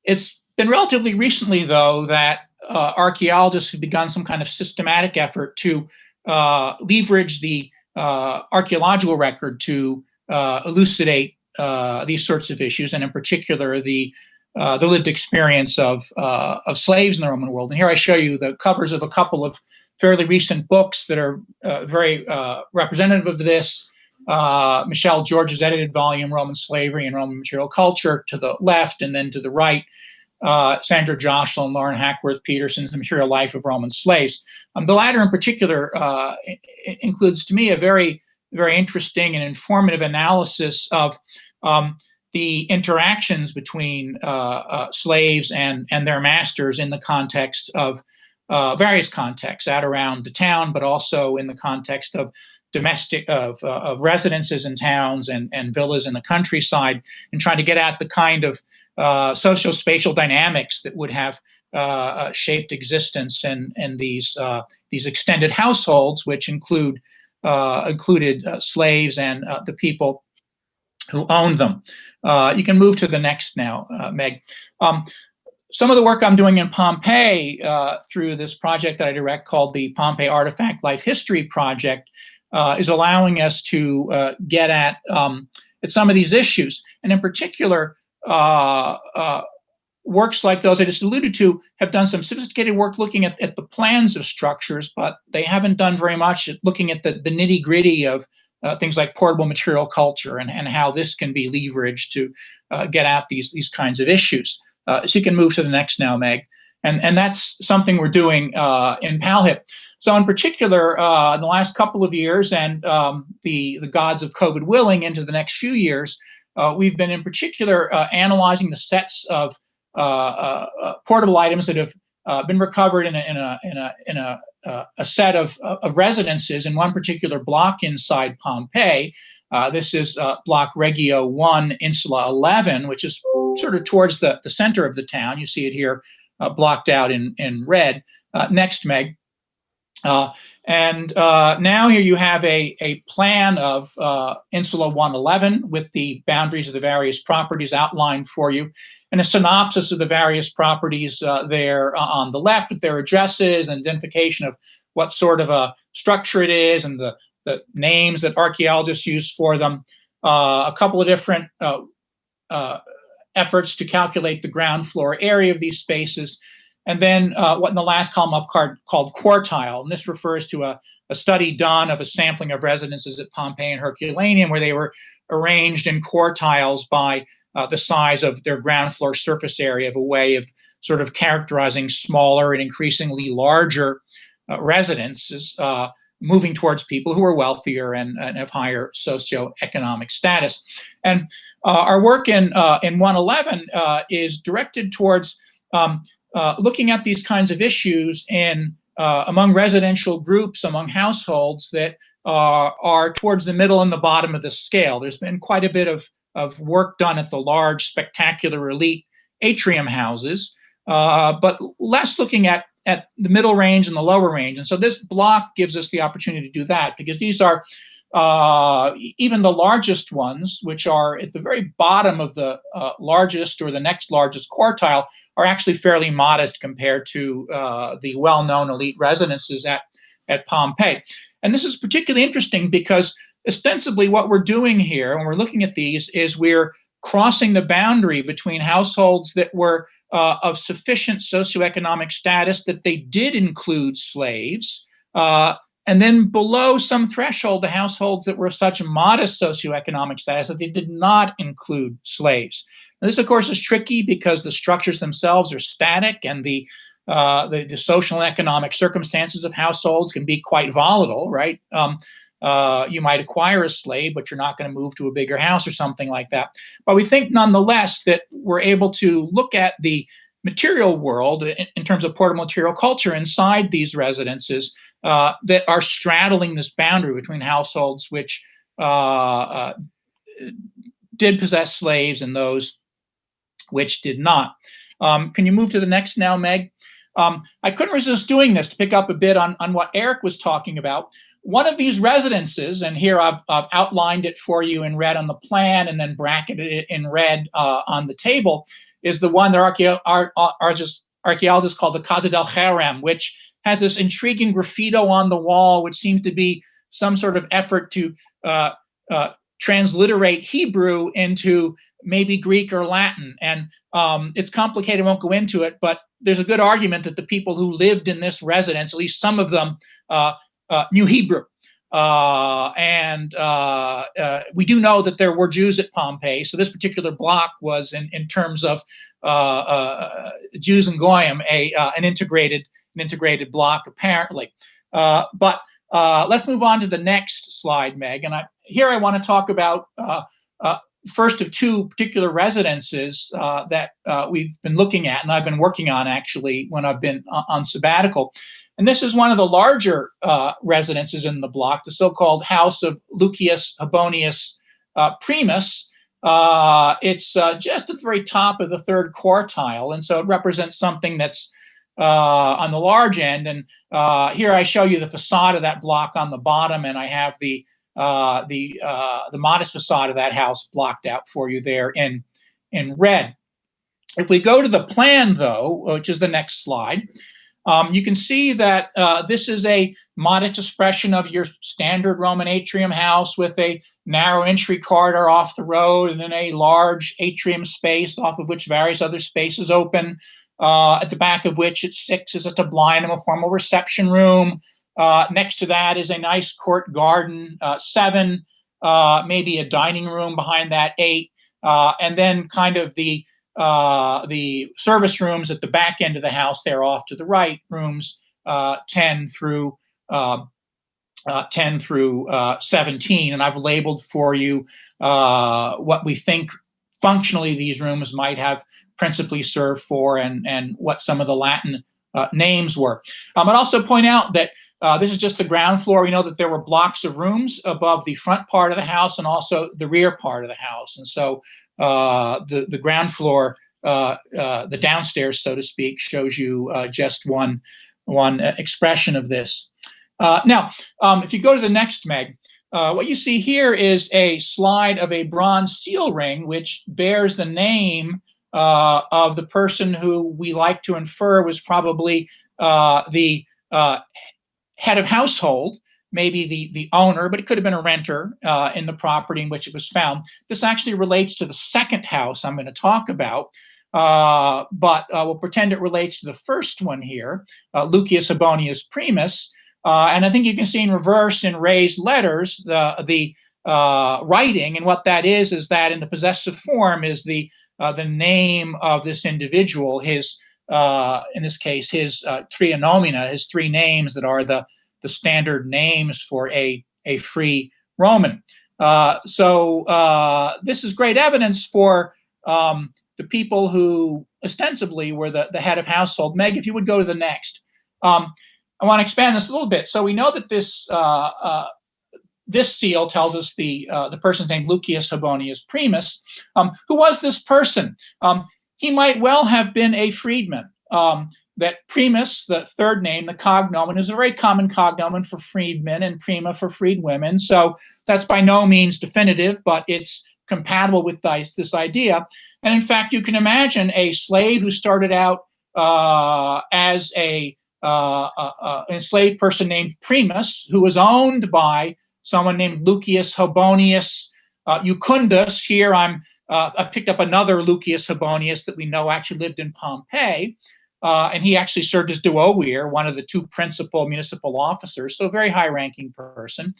It's been relatively recently, though, that archaeologists have begun some kind of systematic effort to leverage the archaeological record to elucidate these sorts of issues, and in particular the lived experience of slaves in the Roman world. And here I show you the covers of a couple of fairly recent books that are very representative of this. Michelle George's edited volume, Roman Slavery and Roman Material Culture, to the left, and then to the right, Sandra Joshua and Lauren Hackworth Peterson's The Material Life of Roman Slaves. The latter in particular includes, to me, a very, very interesting and informative analysis of the interactions between slaves and their masters in the context of various contexts at around the town, but also in the context of of residences in towns and villas in the countryside, and trying to get at the kind of socio-spatial dynamics that would have shaped existence in these extended households, which included slaves and the people who owned them. You can move to the next now, Meg. Some of the work I'm doing in Pompeii through this project that I direct called the Pompeii Artifact Life History Project is allowing us to get at some of these issues. And in particular, works like those I just alluded to have done some sophisticated work looking at the plans of structures, but they haven't done very much at looking at the nitty-gritty of things like portable material culture and how this can be leveraged to get at these kinds of issues. So you can move to the next now, Meg. And that's something we're doing in PalHip. So in particular, in the last couple of years, and the gods of COVID willing, into the next few years, we've been in particular analyzing the sets of portable items that have been recovered in a set of residences in one particular block inside Pompeii. This is block Regio 1, Insula 11, which is sort of towards the center of the town. You see it here blocked out in red. Next, Meg. And now here you have a plan of Insula 111 with the boundaries of the various properties outlined for you, and a synopsis of the various properties there on the left with their addresses and identification of what sort of a structure it is and the names that archaeologists use for them. A couple of different efforts to calculate the ground floor area of these spaces. And then what in the last column I've called quartile. And this refers to a study done of a sampling of residences at Pompeii and Herculaneum, where they were arranged in quartiles by the size of their ground floor surface area, of a way of sort of characterizing smaller and increasingly larger residences, moving towards people who are wealthier and have higher socioeconomic status. And our work in 111 is directed towards looking at these kinds of issues in among residential groups, among households that are towards the middle and the bottom of the scale. There's been quite a bit of work done at the large, spectacular, elite atrium houses, but less looking at the middle range and the lower range. And so this block gives us the opportunity to do that, because these are even the largest ones, which are at the very bottom of the largest or the next largest quartile, are actually fairly modest compared to the well-known elite residences at Pompeii. And this is particularly interesting because ostensibly what we're doing here when we're looking at these is we're crossing the boundary between households that were of sufficient socioeconomic status that they did include slaves, and then below some threshold, the households that were of such modest socioeconomic status that they did not include slaves. Now, this, of course, is tricky because the structures themselves are static, and the social and economic circumstances of households can be quite volatile, right? You might acquire a slave, but you're not going to move to a bigger house or something like that. But we think nonetheless that we're able to look at the material world in terms of portable material culture inside these residences that are straddling this boundary between households which did possess slaves and those which did not. Can you move to the next now, Meg? I couldn't resist doing this to pick up a bit on what Erich was talking about. One of these residences, and here I've outlined it for you in red on the plan and then bracketed it in red on the table, is the one that archaeologists call the Casa del Caram, which has this intriguing graffito on the wall, which seems to be some sort of effort to transliterate Hebrew into maybe Greek or Latin. And it's complicated, I won't go into it, but there's a good argument that the people who lived in this residence, at least some of them, knew Hebrew. We do know that there were Jews at Pompeii, so this particular block was, in terms of Jews and Goyim, an integrated block, apparently. But let's move on to the next slide, Meg. And here I want to talk about first of two particular residences that we've been looking at, and I've been working on actually when I've been on sabbatical. And this is one of the larger residences in the block, the so-called House of Lucius Habonius Primus. It's just at the very top of the third quartile, and so it represents something that's on the large end. And here I show you the facade of that block on the bottom, and I have the modest facade of that house blocked out for you there in red. If we go to the plan, though, which is the next slide, you can see that this is a modest expression of your standard Roman atrium house with a narrow entry corridor off the road and then a large atrium space off of which various other spaces open, at the back of which at 6 is a tablinum, a formal reception room. Next to that is a nice court garden, 7, maybe a dining room behind that, 8, and then kind of the service rooms at the back end of the house there off to the right, rooms 10 through 17. And I've labeled for you what we think functionally these rooms might have principally served for and what some of the Latin names were. I'd also point out that this is just the ground floor. We know that there were blocks of rooms above the front part of the house and also the rear part of the house. And so the ground floor, the downstairs, so to speak, shows you just one expression of this. Now, if you go to the next, Meg, what you see here is a slide of a bronze seal ring, which bears the name of the person who we like to infer was probably the head of household, maybe the owner, but it could have been a renter in the property in which it was found. This actually relates to the second house I'm going to talk about, but we'll pretend it relates to the first one here, Lucius Habonius Primus. And I think you can see in reverse in raised letters the writing, and what that is that in the possessive form is the name of this individual, his in this case his trionomina, his 3 names that are the standard names for a free Roman. So this is great evidence for the people who ostensibly were the head of household. Meg, if you would go to the next. I want to expand this a little bit. So we know that this this seal tells us the person's name, Lucius Habonius Primus. Who was this person? He might well have been a freedman. That Primus, the third name, the cognomen, is a very common cognomen for freedmen and prima for freed women. So that's by no means definitive, but it's compatible with this idea. And in fact, you can imagine a slave who started out as an enslaved person named Primus, who was owned by someone named Lucius Habonius Jucundus, here I picked up another Lucius Habonius that we know actually lived in Pompeii, and he actually served as duovier, one of the two principal municipal officers, so a very high-ranking person.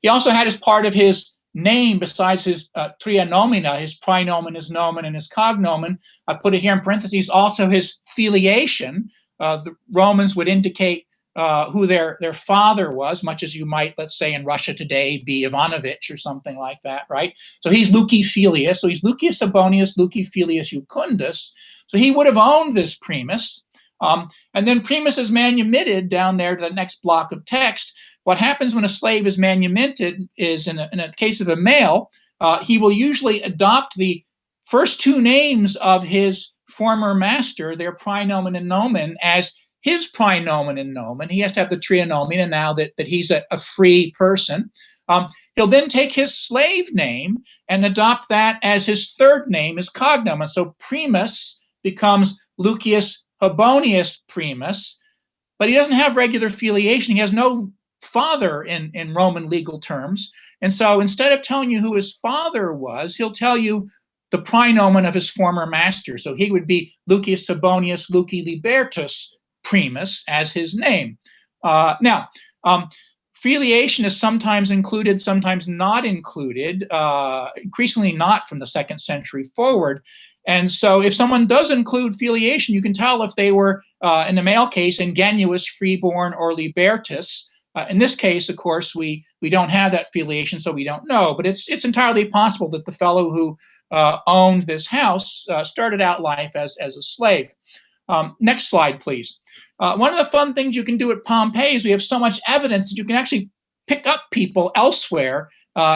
He also had as part of his name, besides his tria nomina, his praenomen, his nomen, and his cognomen, I put it here in parentheses, also his filiation. The Romans would indicate who their father was, much as you might, let's say, in Russia today, be Ivanovich or something like that, right? So he's Luci Filius, so he's Lucius Habonius, Luci Filius Jucundus. So he would have owned this primus. And then primus is manumitted down there to the next block of text. What happens when a slave is manumitted is, in a case of a male, he will usually adopt the first two names of his former master, their praenomen and nomen, as his praenomen and nomen. He has to have the tria nomina now that he's a free person. He'll then take his slave name and adopt that as his third name, his cognomen. So primus becomes Lucius Habonius primus, but he doesn't have regular filiation. He has no father in Roman legal terms. And so instead of telling you who his father was, he'll tell you the praenomen of his former master. So he would be Lucius Habonius Luci Libertus primus as his name. Now, filiation is sometimes included, sometimes not included, increasingly not from the 2nd century forward. And so if someone does include filiation, you can tell if they were, in the male case, ingenuus, freeborn, or libertus. In this case, of course, we don't have that filiation, so we don't know. But it's entirely possible that the fellow who owned this house started out life as a slave. Next slide, please. One of the fun things you can do at Pompeii is we have so much evidence that you can actually pick up people elsewhere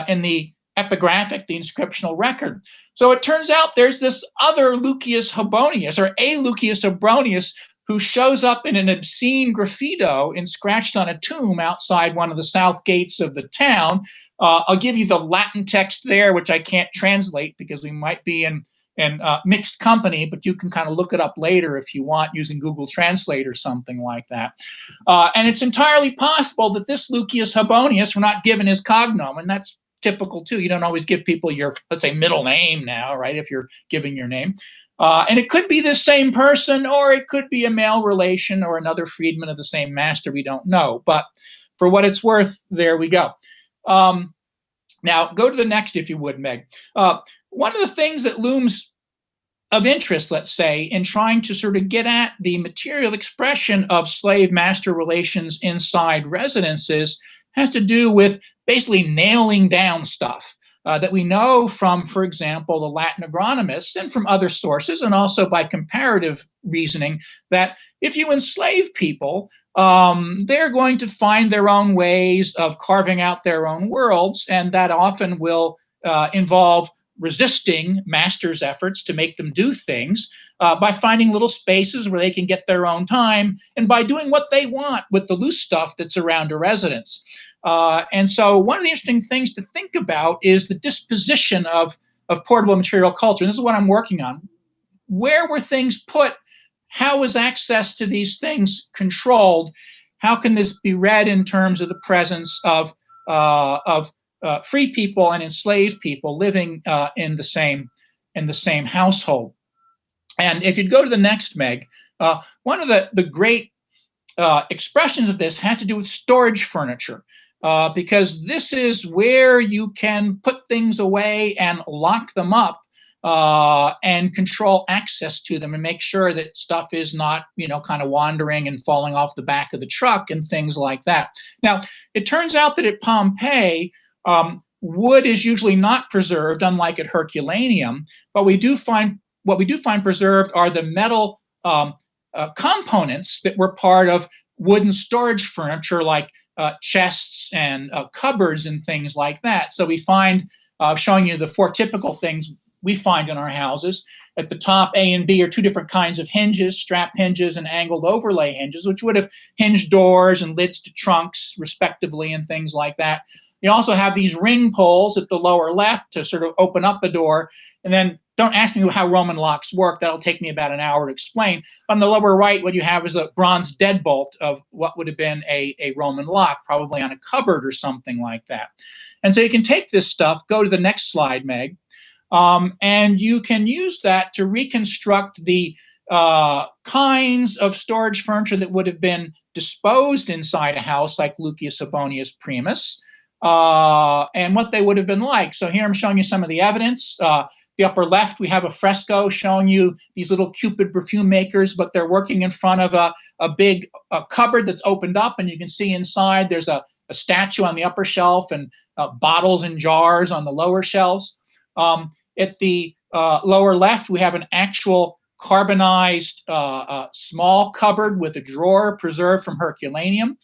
in the epigraphic, the inscriptional record. So it turns out there's this other Lucius Habonius, or a Lucius Habonius, who shows up in an obscene graffito inscribed on a tomb outside one of the south gates of the town. I'll give you the Latin text there, which I can't translate because we might be in mixed company, but you can kind of look it up later if you want using Google Translate or something like that. And it's entirely possible that this Lucius Habonius, we're not given his cognomen. That's typical too. You don't always give people your, let's say, middle name now, right, if you're giving your name. And it could be the same person, or it could be a male relation or another freedman of the same master. We don't know. But for what it's worth, there we go. Now, go to the next, if you would, Meg. One of the things that looms of interest, let's say, in trying to sort of get at the material expression of slave-master relations inside residences has to do with basically nailing down stuff that we know from, for example, the Latin agronomists and from other sources, and also by comparative reasoning, that if you enslave people, they're going to find their own ways of carving out their own worlds, and that often will involve resisting masters' efforts to make them do things by finding little spaces where they can get their own time, and by doing what they want with the loose stuff that's around a residence. And so one of the interesting things to think about is the disposition of portable material culture. And this is what I'm working on. Where were things put? How was access to these things controlled? How can this be read in terms of the presence of free people and enslaved people living in the same household? And if you'd go to the next, Meg, one of the great expressions of this had to do with storage furniture. Because this is where you can put things away and lock them up and control access to them and make sure that stuff is not, kind of wandering and falling off the back of the truck and things like that. Now, it turns out that at Pompeii, wood is usually not preserved, unlike at Herculaneum, but what we do find preserved are the metal components that were part of wooden storage furniture, like chests and cupboards and things like that. So we find, showing you the 4 typical things we find in our houses. At the top, A and B are 2 different kinds of hinges, strap hinges and angled overlay hinges, which would have hinged doors and lids to trunks, respectively, and things like that. You also have these ring pulls at the lower left to sort of open up a door. And then don't ask me how Roman locks work. That'll take me about an hour to explain. On the lower right, what you have is a bronze deadbolt of what would have been a Roman lock, probably on a cupboard or something like that. And so you can take this stuff, go to the next slide, Meg, and you can use that to reconstruct the kinds of storage furniture that would have been disposed inside a house like Lucius Ebonius Primus, and what they would have been like. So here I'm showing you some of the evidence. The upper left, we have a fresco showing you these little Cupid perfume makers, but they're working in front of a big cupboard that's opened up, and you can see inside there's a statue on the upper shelf and bottles and jars on the lower shelves. At the lower left, we have an actual carbonized small cupboard with a drawer preserved from Herculaneum.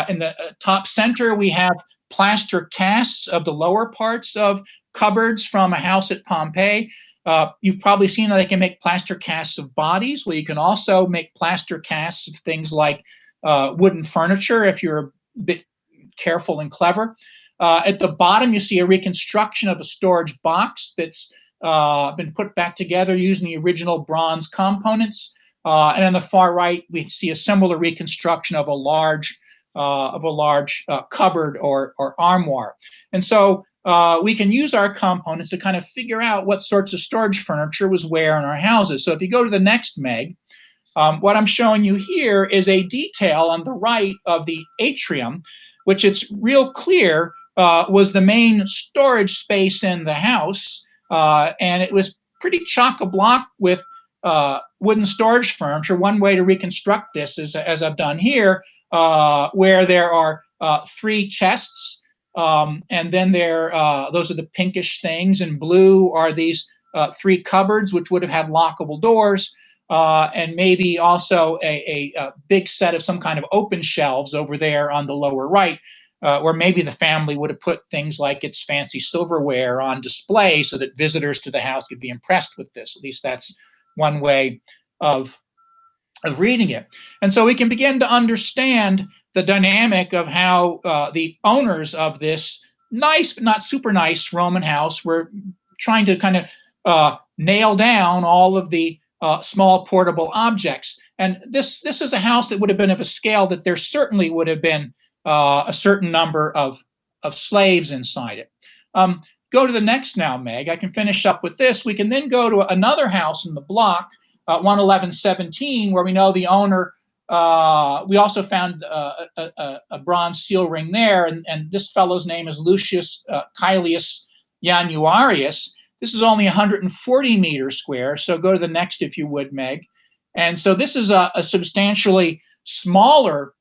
In the top center, we have plaster casts of the lower parts of cupboards from a house at Pompeii. You've probably seen how they can make plaster casts of bodies. Well, you can also make plaster casts of things like wooden furniture if you're a bit careful and clever. At the bottom, you see a reconstruction of a storage box that's been put back together using the original bronze components. And on the far right, we see a similar reconstruction of a large cupboard or armoire. And so we can use our components to kind of figure out what sorts of storage furniture was where in our houses. So if you go to the next, Meg, what I'm showing you here is a detail on the right of the atrium, which it's real clear was the main storage space in the house. And it was pretty chock-a-block with wooden storage furniture. One way to reconstruct this is, as I've done here, where there are 3 chests, and then those are the pinkish things, and blue are these 3 cupboards, which would have had lockable doors, and maybe also a big set of some kind of open shelves over there on the lower right, where maybe the family would have put things like its fancy silverware on display so that visitors to the house could be impressed with this. At least that's one way of reading it. And so we can begin to understand the dynamic of how the owners of this nice, but not super nice Roman house were trying to kind of nail down all of the small portable objects. And this is a house that would have been of a scale that there certainly would have been a certain number of slaves inside it. Go to the next now, Meg. I can finish up with this. We can then go to another house in the block, 11117, where we know the owner. We also found a bronze seal ring there, and this fellow's name is Lucius Caelius Januarius. This is only 140 meters square, so go to the next if you would, Meg. And so this is a substantially smaller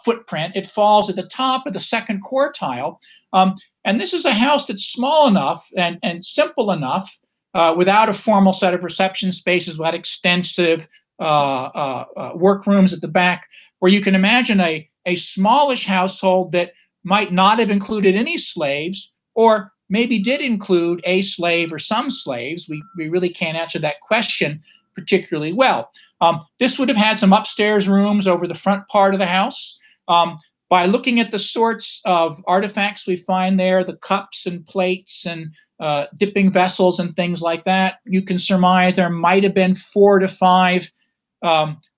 footprint. It falls at the top of the second quartile. And this is a house that's small enough and simple enough without a formal set of reception spaces, without extensive workrooms at the back, where you can imagine a smallish household that might not have included any slaves, or maybe did include a slave or some slaves. We really can't answer that question particularly well. This would have had some upstairs rooms over the front part of the house. By looking at the sorts of artifacts we find there, the cups and plates and dipping vessels and things like that, you can surmise there might have been 4 to 5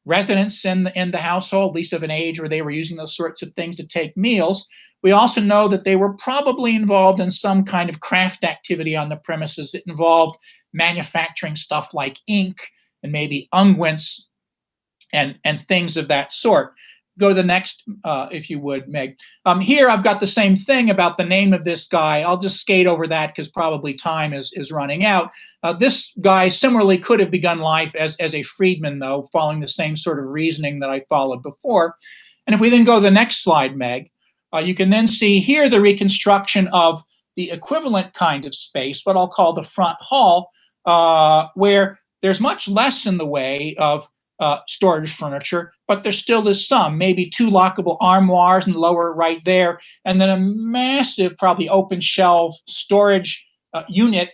residents in the household, at least of an age where they were using those sorts of things to take meals. We also know that they were probably involved in some kind of craft activity on the premises that involved manufacturing stuff like ink and maybe unguents and things of that sort. Go to the next, if you would, Meg. Here I've got the same thing about the name of this guy. I'll just skate over that because probably time is running out. This guy similarly could have begun life as a freedman, though, following the same sort of reasoning that I followed before. And if we then go to the next slide, Meg, you can then see here the reconstruction of the equivalent kind of space, what I'll call the front hall, where there's much less in the way of storage furniture, but there still is some, maybe 2 lockable armoires in the lower right there, and then a massive, probably open shelf storage unit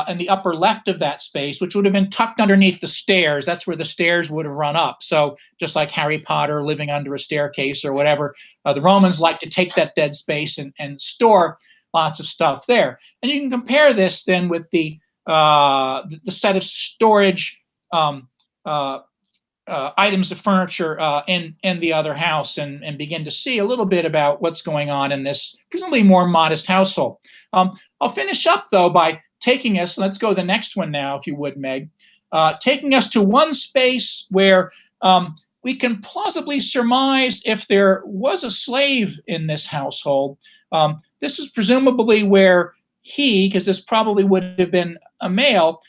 in the upper left of that space, which would have been tucked underneath the stairs. That's where the stairs would have run up. So just like Harry Potter living under a staircase or whatever, the Romans like to take that dead space and store lots of stuff there. And you can compare this then with the set of storage items of furniture in the other house and begin to see a little bit about what's going on in this presumably more modest household. I'll finish up though by taking us, let's go to the next one now, if you would, Meg, taking us to one space where we can plausibly surmise if there was a slave in this household. This is presumably where he, because this probably would have been a male,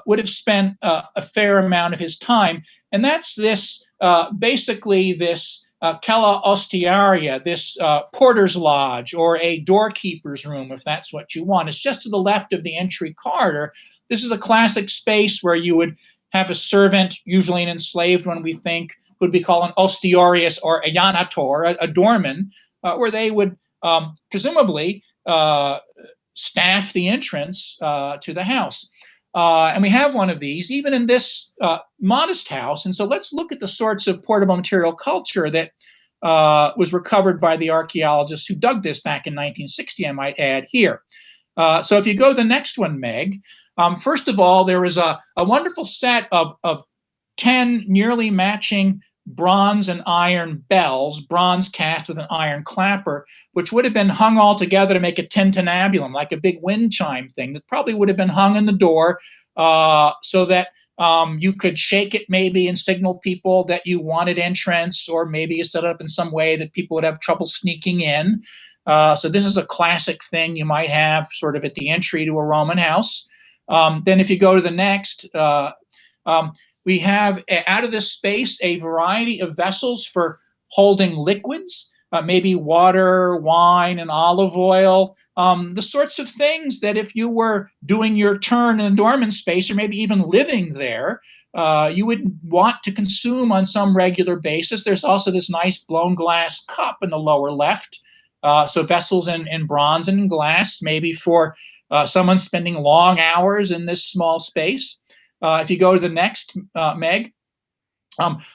would have spent a fair amount of his time. And that's this, basically this cella ostiaria, this porter's lodge or a doorkeeper's room, if that's what you want. It's just to the left of the entry corridor. This is a classic space where you would have a servant, usually an enslaved one, we think, would be called an ostiarius or a janitor, a doorman, where they would presumably staff the entrance to the house. And we have one of these even in this modest house. And so let's look at the sorts of portable material culture that was recovered by the archaeologists who dug this back in 1960, I might add here. So if you go to the next one, Meg, first of all, there was a wonderful set of 10 nearly matching bronze and iron bells, bronze cast with an iron clapper, which would have been hung all together to make a tintinnabulum, like a big wind chime thing that probably would have been hung in the door so that you could shake it maybe and signal people that you wanted entrance, or maybe you set it up in some way that people would have trouble sneaking in. So this is a classic thing you might have sort of at the entry to a Roman house. Then if you go to the next, we have out of this space a variety of vessels for holding liquids, maybe water, wine, and olive oil, the sorts of things that if you were doing your turn in the doorman space or maybe even living there, you would want to consume on some regular basis. There's also this nice blown glass cup in the lower left. So vessels in bronze and in glass, maybe for someone spending long hours in this small space. If you go to the next, Meg,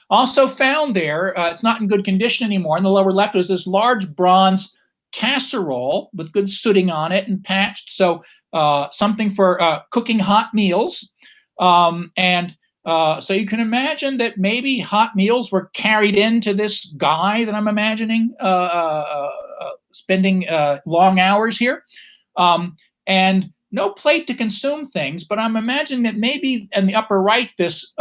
also found there, it's not in good condition anymore. In the lower left was this large bronze casserole with good sooting on it and patched. So something for cooking hot meals. So you can imagine that maybe hot meals were carried into this guy that I'm imagining spending long hours here. And no plate to consume things, but I'm imagining that maybe in the upper right, this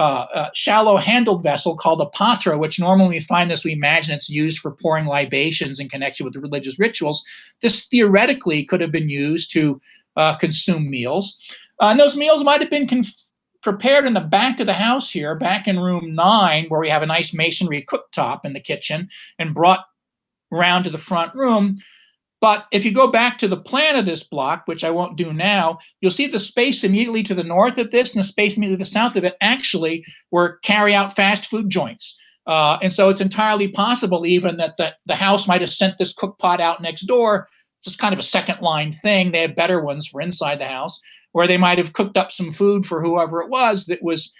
shallow handled vessel called a patra, which normally we find this, we imagine it's used for pouring libations in connection with the religious rituals. This theoretically could have been used to consume meals. And those meals might have been prepared in the back of the house here, back in room 9, where we have a nice masonry cooktop in the kitchen, and brought around to the front room. But if you go back to the plan of this block, which I won't do now, you'll see the space immediately to the north of this and the space immediately to the south of it actually were carry-out fast food joints. And so it's entirely possible even that the house might have sent this cook pot out next door. It's just kind of a second line thing. They have better ones for inside the house, where they might have cooked up some food for whoever it was that was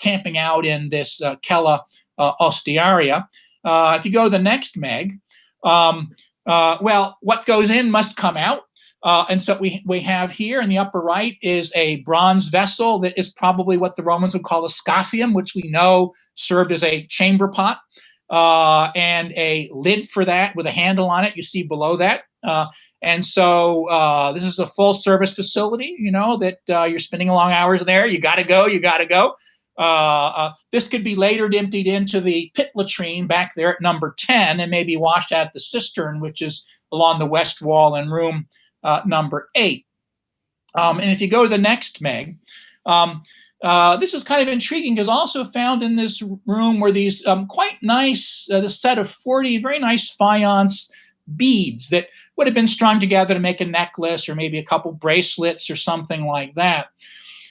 camping out in this cella ostiaria. If you go to the next, Meg, well, what goes in must come out. And so we have here in the upper right is a bronze vessel that is probably what the Romans would call a scaphium, which we know served as a chamber pot, and a lid for that with a handle on it. You see below that. And so this is a full service facility, you know, that you're spending long hours there. You got to go, you got to go. This could be later emptied into the pit latrine back there at number 10 and maybe washed out the cistern, which is along the west wall in room number 8. And if you go to the next, Meg, this is kind of intriguing because also found in this room were these quite nice, this set of 40 very nice faience beads that would have been strung together to make a necklace or maybe a couple bracelets or something like that.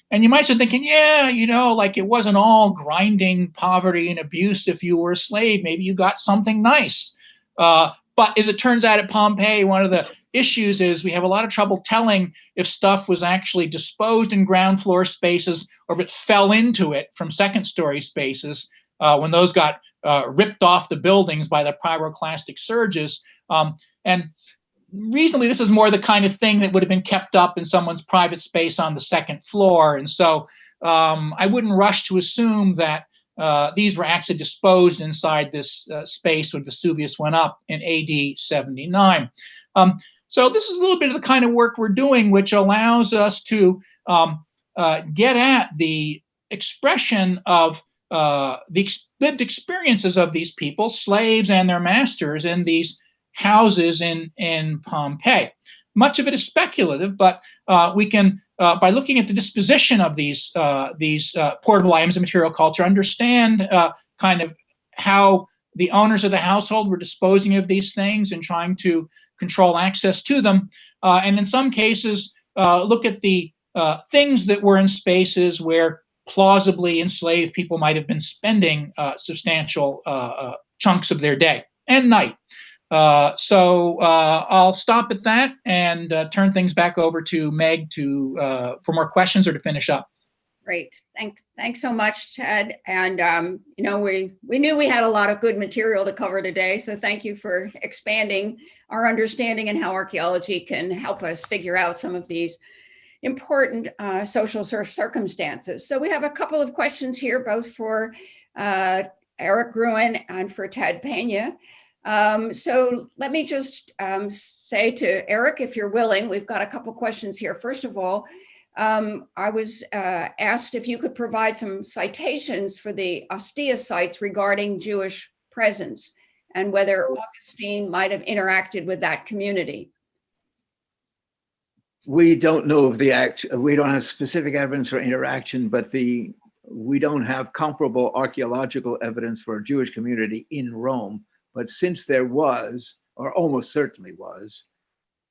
And you might start thinking, yeah, you know, like it wasn't all grinding poverty and abuse if you were a slave. Maybe you got something nice. But as it turns out at Pompeii, one of the issues is we have a lot of trouble telling if stuff was actually disposed in ground floor spaces or if it fell into it from second story spaces when those got ripped off the buildings by the pyroclastic surges. And reasonably, this is more the kind of thing that would have been kept up in someone's private space on the second floor. And so I wouldn't rush to assume that these were actually disposed inside this space when Vesuvius went up in AD 79. So this is a little bit of the kind of work we're doing, which allows us to get at the expression of the lived experiences of these people, slaves and their masters, in these houses in Pompeii. Much of it is speculative, but we can, by looking at the disposition of these portable items of material culture, understand kind of how the owners of the household were disposing of these things and trying to control access to them. And in some cases, look at the things that were in spaces where plausibly enslaved people might have been spending substantial chunks of their day and night. So I'll stop at that and turn things back over to Meg for more questions or to finish up. Great. Thanks so much, Ted. And, you know, we knew we had a lot of good material to cover today. So thank you for expanding our understanding and how archaeology can help us figure out some of these important social circumstances. So we have a couple of questions here, both for Erich Gruen and for Ted Pena. So let me just say to Erich, if you're willing, we've got a couple questions here. First of all, I was asked if you could provide some citations for the Ostia sites regarding Jewish presence and whether Augustine might have interacted with that community. We don't know of we don't have specific evidence for interaction, but we don't have comparable archaeological evidence for a Jewish community in Rome. But since there was, or almost certainly was,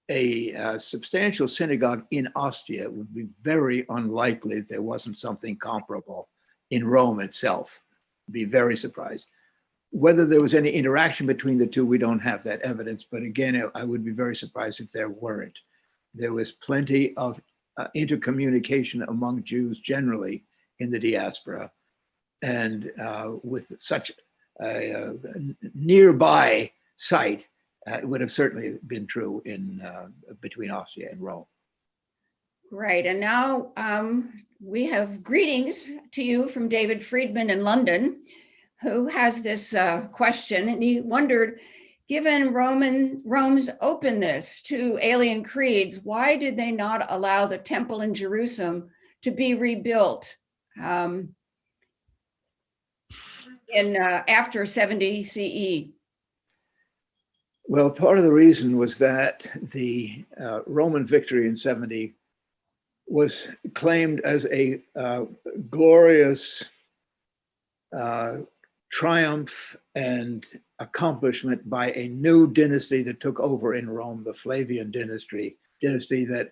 a substantial synagogue in Ostia, it would be very unlikely that there wasn't something comparable in Rome itself. I'd be very surprised. Whether there was any interaction between the two, we don't have that evidence. But again, I would be very surprised if there weren't. There was plenty of intercommunication among Jews generally in the diaspora. And with such a nearby site, it would have certainly been true in between Ostia and Rome. Right, and now we have greetings to you from David Friedman in London, who has this question, and he wondered, given Rome's openness to alien creeds, why did they not allow the temple in Jerusalem to be rebuilt in after 70 CE? Well, part of the reason was that the Roman victory in 70 was claimed as a glorious triumph and accomplishment by a new dynasty that took over in Rome, the Flavian dynasty that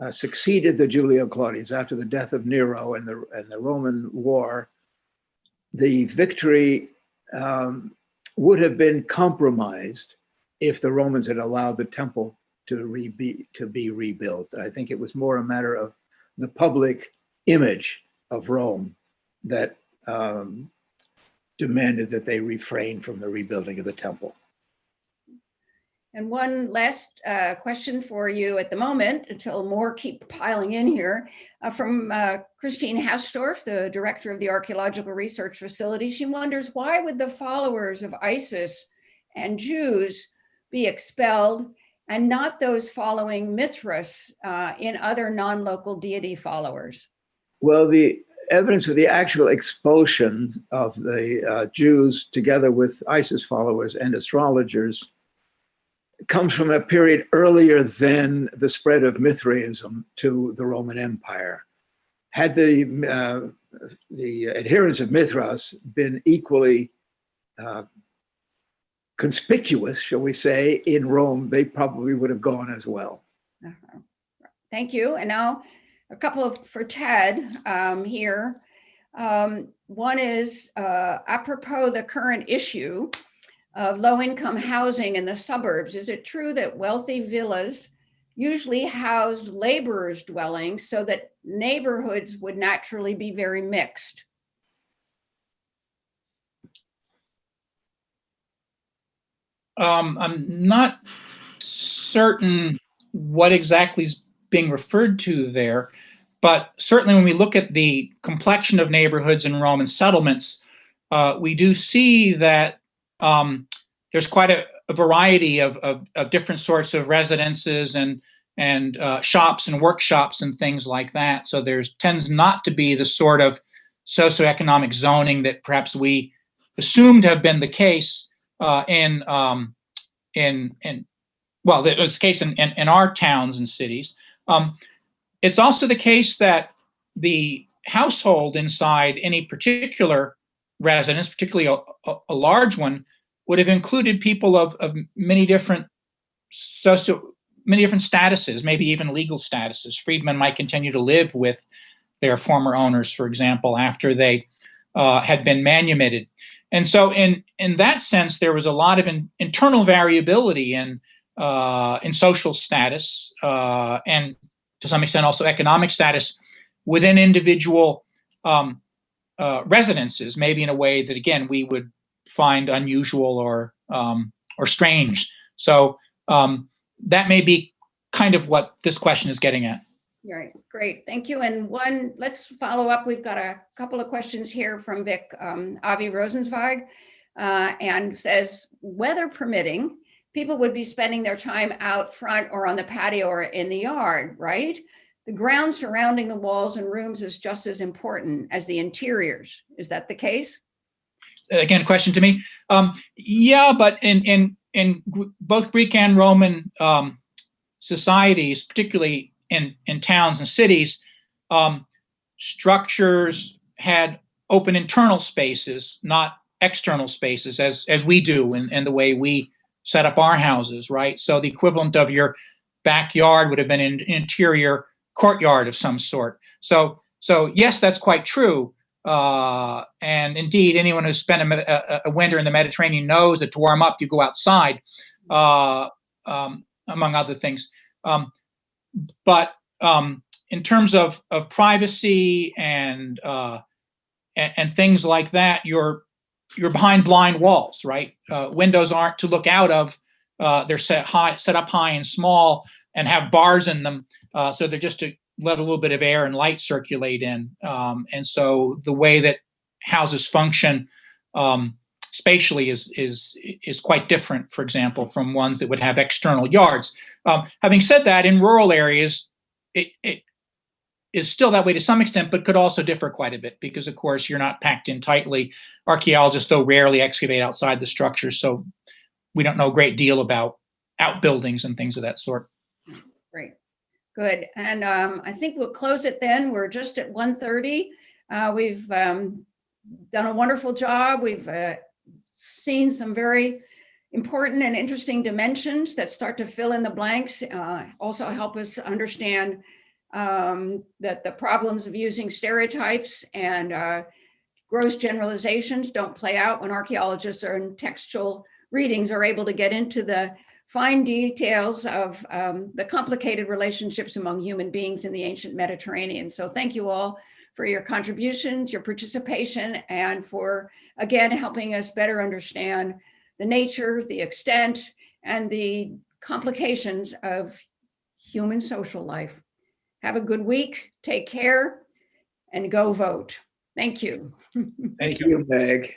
succeeded the Julio-Claudians after the death of Nero and the Roman War. The victory would have been compromised if the Romans had allowed the temple to be rebuilt. I think it was more a matter of the public image of Rome that demanded that they refrain from the rebuilding of the temple. And one last question for you at the moment, until more keep piling in here, from Christine Hastorf, the director of the Archaeological Research Facility. She wonders, why would the followers of ISIS and Jews be expelled and not those following Mithras in other non-local deity followers? Well, the evidence of the actual expulsion of the Jews together with ISIS followers and astrologers comes from a period earlier than the spread of Mithraism to the Roman Empire. Had the adherents of Mithras been equally conspicuous, shall we say, in Rome, they probably would have gone as well. Thank you. And now a couple for Ted here. One is apropos the current issue of low-income housing in the suburbs. Is it true that wealthy villas usually housed laborers' dwellings so that neighborhoods would naturally be very mixed? I'm not certain what exactly is being referred to there, but certainly when we look at the complexion of neighborhoods in Roman settlements, we do see that there's quite a variety of different sorts of residences and shops and workshops and things like that. So there's tends not to be the sort of socioeconomic zoning that perhaps we assumed to have been the case in well, that was the case in our towns and cities. It's also the case that the household inside any particular residence, particularly a large one, would have included people of many different statuses, maybe even legal statuses. Freedmen might continue to live with their former owners, for example, after they had been manumitted. And so in that sense, there was a lot of internal variability in social status and to some extent also economic status within individual residences, maybe in a way that, again, we would find unusual or strange. So that may be kind of what this question is getting at. Right, great, thank you. And let's follow up. We've got a couple of questions here from Vic Avi Rosenzweig, and says, weather permitting, people would be spending their time out front or on the patio or in the yard, right? The ground surrounding the walls and rooms is just as important as the interiors. Is that the case? Again, question to me. Yeah, but in both Greek and Roman societies, particularly in towns and cities, structures had open internal spaces, not external spaces, as we do in the way we set up our houses, right? So the equivalent of your backyard would have been an interior courtyard of some sort. So yes, that's quite true. And indeed, anyone who's spent a winter in the Mediterranean knows that to warm up, you go outside, among other things. But in terms of privacy and things like that, you're behind blind walls, right? Windows aren't to look out of. They're set up high and small, and have bars in them, so they're just to let a little bit of air and light circulate in. And so the way that houses function spatially is quite different, for example, from ones that would have external yards. Having said that, in rural areas, it is still that way to some extent, but could also differ quite a bit because, of course, you're not packed in tightly. Archaeologists, though, rarely excavate outside the structure, so we don't know a great deal about outbuildings and things of that sort. Great, good. And I think we'll close it then. We're just at 1:30. We've done a wonderful job. We've seen some very important and interesting dimensions that start to fill in the blanks, also help us understand that the problems of using stereotypes and gross generalizations don't play out when archaeologists or in textual readings are able to get into the fine details of the complicated relationships among human beings in the ancient Mediterranean. So thank you all for your contributions, your participation, and for, again, helping us better understand the nature, the extent, and the complications of human social life. Have a good week, take care, and go vote. Thank you. Thank you, Meg.